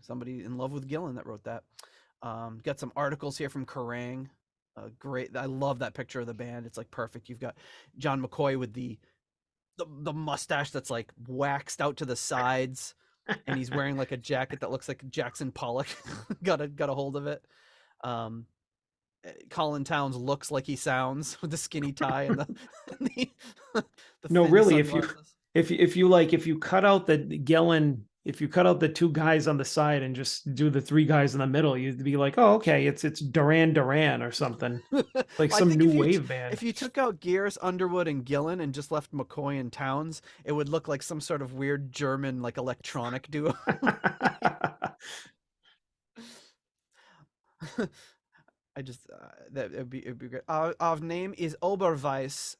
Somebody in love with Gillan that wrote that. Got some articles here from Kerrang. Great. I love that picture of the band. It's like perfect. You've got John McCoy with the mustache that's like waxed out to the sides, and he's wearing like a jacket that looks like Jackson Pollock. got a hold of it. Colin Towns looks like he sounds with the skinny tie and the No, thin really, sunglasses. if you cut out the Gillan, if you cut out the two guys on the side and just do the three guys in the middle, you'd be like, oh, okay, it's Duran Duran or something, like Well, I some think new if you wave band. If you took out Gears, Underwood, and Gillan and just left McCoy and Towns, it would look like some sort of weird German like electronic duo. I just that it'd be great. Our name is Oberweis,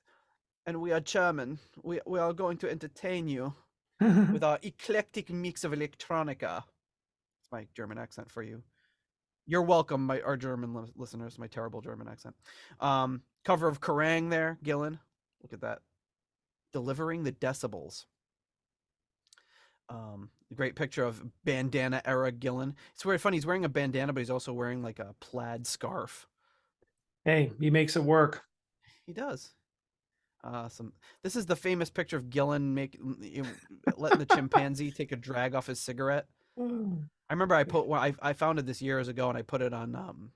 and we are German. We are going to entertain you with our eclectic mix of electronica. It's my German accent for you. You're welcome, our German listeners. My terrible German accent. Cover of Kerrang there, Gillan. Look at that. Delivering the decibels. Great picture of bandana era Gillan. It's very funny. He's wearing a bandana, but he's also wearing like a plaid scarf. Hey, he makes it work. He does. This is the famous picture of Gillan letting the chimpanzee take a drag off his cigarette. I remember I found it this years ago, and I put it on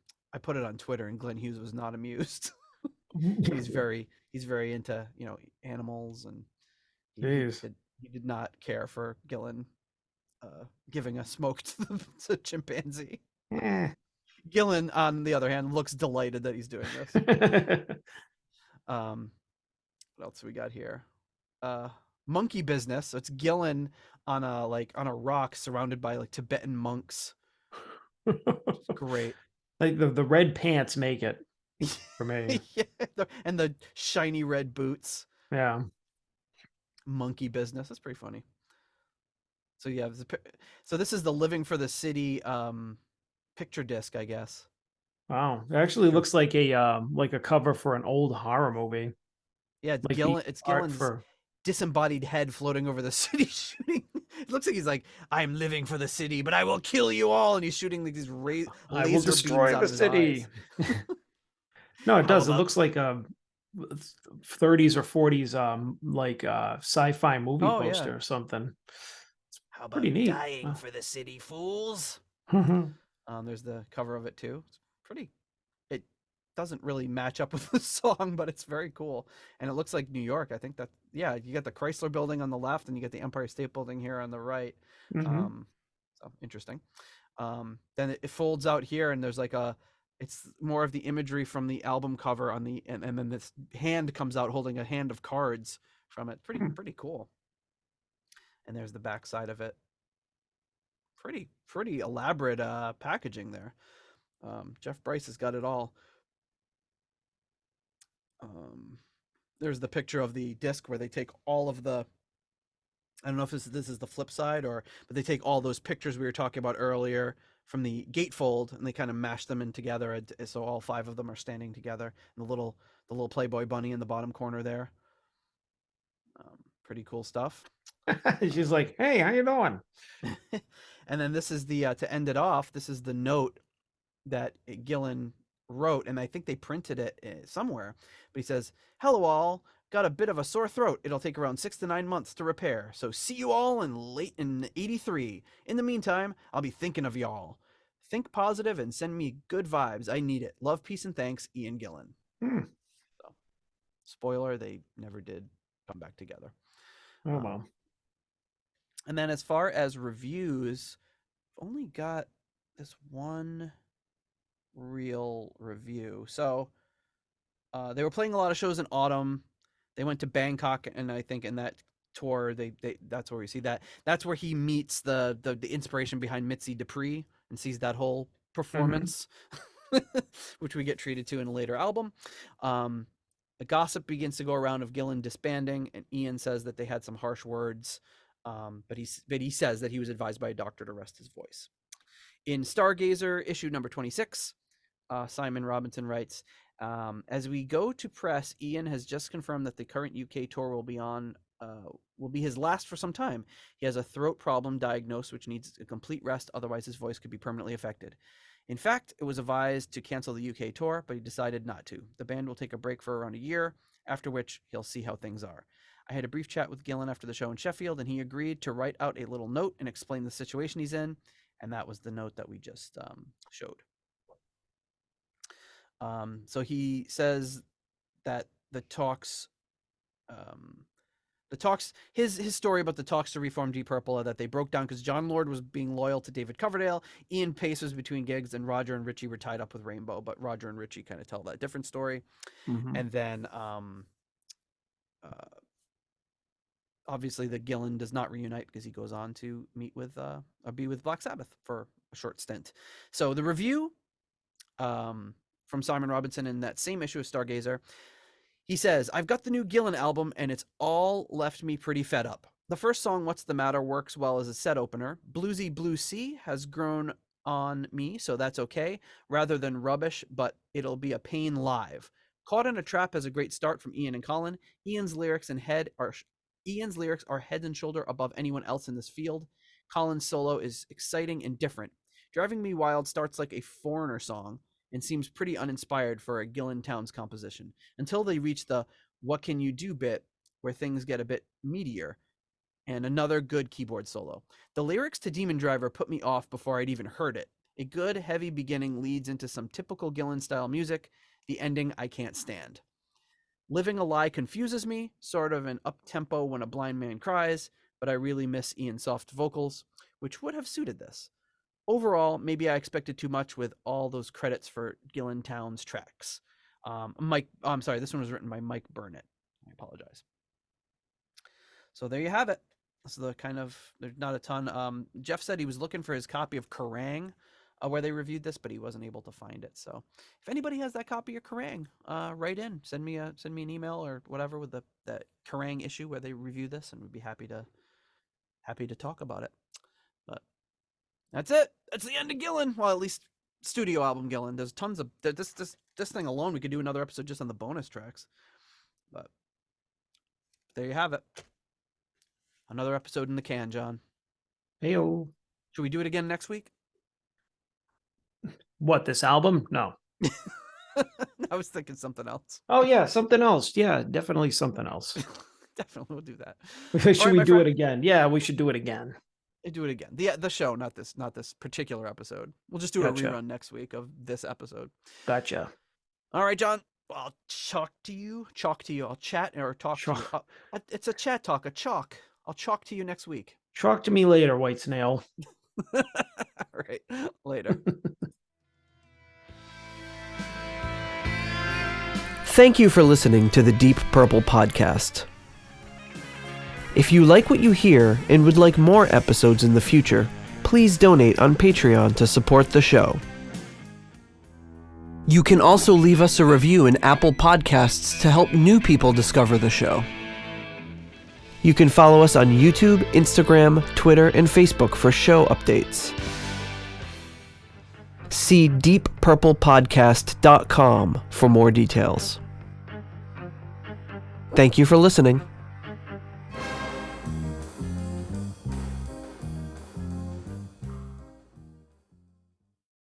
Twitter, and Glenn Hughes was not amused. he's very into animals, and he did not care for Gillan giving a smoke to the chimpanzee. Gillan, on the other hand, looks delighted that he's doing this. What else we got here? Monkey business. So it's Gillan on a rock surrounded by like Tibetan monks. It's great. Like the red pants make it for me. Yeah, and the shiny red boots. Yeah. Monkey business. That's pretty funny. So yeah, so this is the Living for the City picture disc, I guess. Wow. It actually looks like a cover for an old horror movie. Yeah, it's Like Gillan. It's Gillan's disembodied head floating over the city shooting. It looks like he's like, I'm living for the city, but I will kill you all. And he's shooting like these laser I will destroy beams out the of his city. eyes. No, it does. It about- looks like a 30s or 40s sci-fi movie Oh, yeah. poster or something. How about pretty neat. dying for the city, fools? There's the cover of it too. It's pretty. It doesn't really match up with the song, but it's very cool, and it looks like New York. I think that you got the Chrysler Building on the left, and you get the Empire State Building here on the right. So interesting. Then it folds out here, and there's like it's more of the imagery from the album cover on the and then this hand comes out holding a hand of cards from it. Pretty cool. And there's the back side of it. Pretty elaborate packaging there. Jeff Bryce has got it all. There's the picture of the disc where they take all of the, I don't know if this is the flip side but they take all those pictures we were talking about earlier from the gatefold, and they kind of mash them in together, so all 5 of them are standing together. And the little Playboy bunny in the bottom corner there. Pretty cool stuff. She's like, hey, how you doing? And then this is the to end it off, this is the note that Gillan wrote, and I think they printed it somewhere. But he says, hello all, got a bit of a sore throat. It'll take around 6 to 9 months to repair. So see you all in 83. In the meantime, I'll be thinking of y'all. Think positive and send me good vibes. I need it. Love, peace, and thanks, Ian Gillan. So, spoiler, they never did come back together. Oh, well. And then as far as reviews, I've only got this one real review. So they were playing a lot of shows in autumn. They went to Bangkok, and I think in that tour, they that's where we see that. That's where he meets the inspiration behind Mitzi Dupree and sees that whole performance, which we get treated to in a later album. The gossip begins to go around of Gillan disbanding, and Ian says that they had some harsh words, but he says that he was advised by a doctor to rest his voice. In Stargazer issue number 26, Simon Robinson writes, as we go to press, Ian has just confirmed that the current UK tour will be his last for some time. He has a throat problem diagnosed, which needs a complete rest, otherwise his voice could be permanently affected. In fact, it was advised to cancel the UK tour, but he decided not to. The band will take a break for around a year, after which he'll see how things are. I had a brief chat with Gillan after the show in Sheffield, and he agreed to write out a little note and explain the situation he's in, and that was the note that we just showed. So he says that the talks, his story about the talks to reform Deep Purple are that they broke down because John Lord was being loyal to David Coverdale, Ian Paice was between gigs, and Roger and Ritchie were tied up with Rainbow, but Roger and Ritchie kind of tell that different story. And then obviously the Gillan does not reunite because he goes on to meet with be with Black Sabbath for a short stint. So the review from Simon Robinson in that same issue of Stargazer, he says, I've got the new Gillan album and it's all left me pretty fed up. The first song, What's the Matter, works well as a set opener. Bluesy Blue Sea has grown on me, so that's okay, rather than rubbish, but it'll be a pain live. Caught in a Trap has a great start from Ian and Colin. Ian's lyrics are head and shoulder above anyone else in this field. Colin's solo is exciting and different. Driving Me Wild starts like a Foreigner song and seems pretty uninspired for a Gillan Towns composition, until they reach the What Can You Do bit, where things get a bit meatier, and another good keyboard solo. The lyrics to Demon Driver put me off before I'd even heard it. A good, heavy beginning leads into some typical Gillan-style music. The ending I can't stand. Living a Lie confuses me, sort of an up-tempo When a Blind Man Cries, but I really miss Ian's soft vocals, which would have suited this. Overall, maybe I expected too much with all those credits for Gillan Towns tracks. I'm sorry, this one was written by Mike Burnett. I apologize. So there you have it. So there's not a ton. Jeff said he was looking for his copy of Kerrang, where they reviewed this, but he wasn't able to find it. So if anybody has that copy of Kerrang, write in, send me an email or whatever with that Kerrang issue where they review this, and we'd be happy to talk about it. But that's it. That's the end of Gillan. Well, at least studio album Gillan. There's tons of this thing alone. We could do another episode just on the bonus tracks. But there you have it. Another episode in the can, John. Heyo. Should we do it again next week? What, this album? No. I was thinking something else. Oh yeah, something else. Yeah, definitely something else. Definitely, we'll do that. Should we do it again? Yeah, we should do it again. Do it again. The show, not this particular episode. We'll just do a rerun next week of this episode. Gotcha. All right, John. I'll chalk to you. I'll chat or talk to you. It's a chat talk, a chalk. I'll chalk to you next week. Chalk to me later, White Snail. All right, later. Thank you for listening to the Deep Purple Podcast. If you like what you hear and would like more episodes in the future, please donate on Patreon to support the show. You can also leave us a review in Apple Podcasts to help new people discover the show. You can follow us on YouTube, Instagram, Twitter, and Facebook for show updates. See deeppurplepodcast.com for more details. Thank you for listening.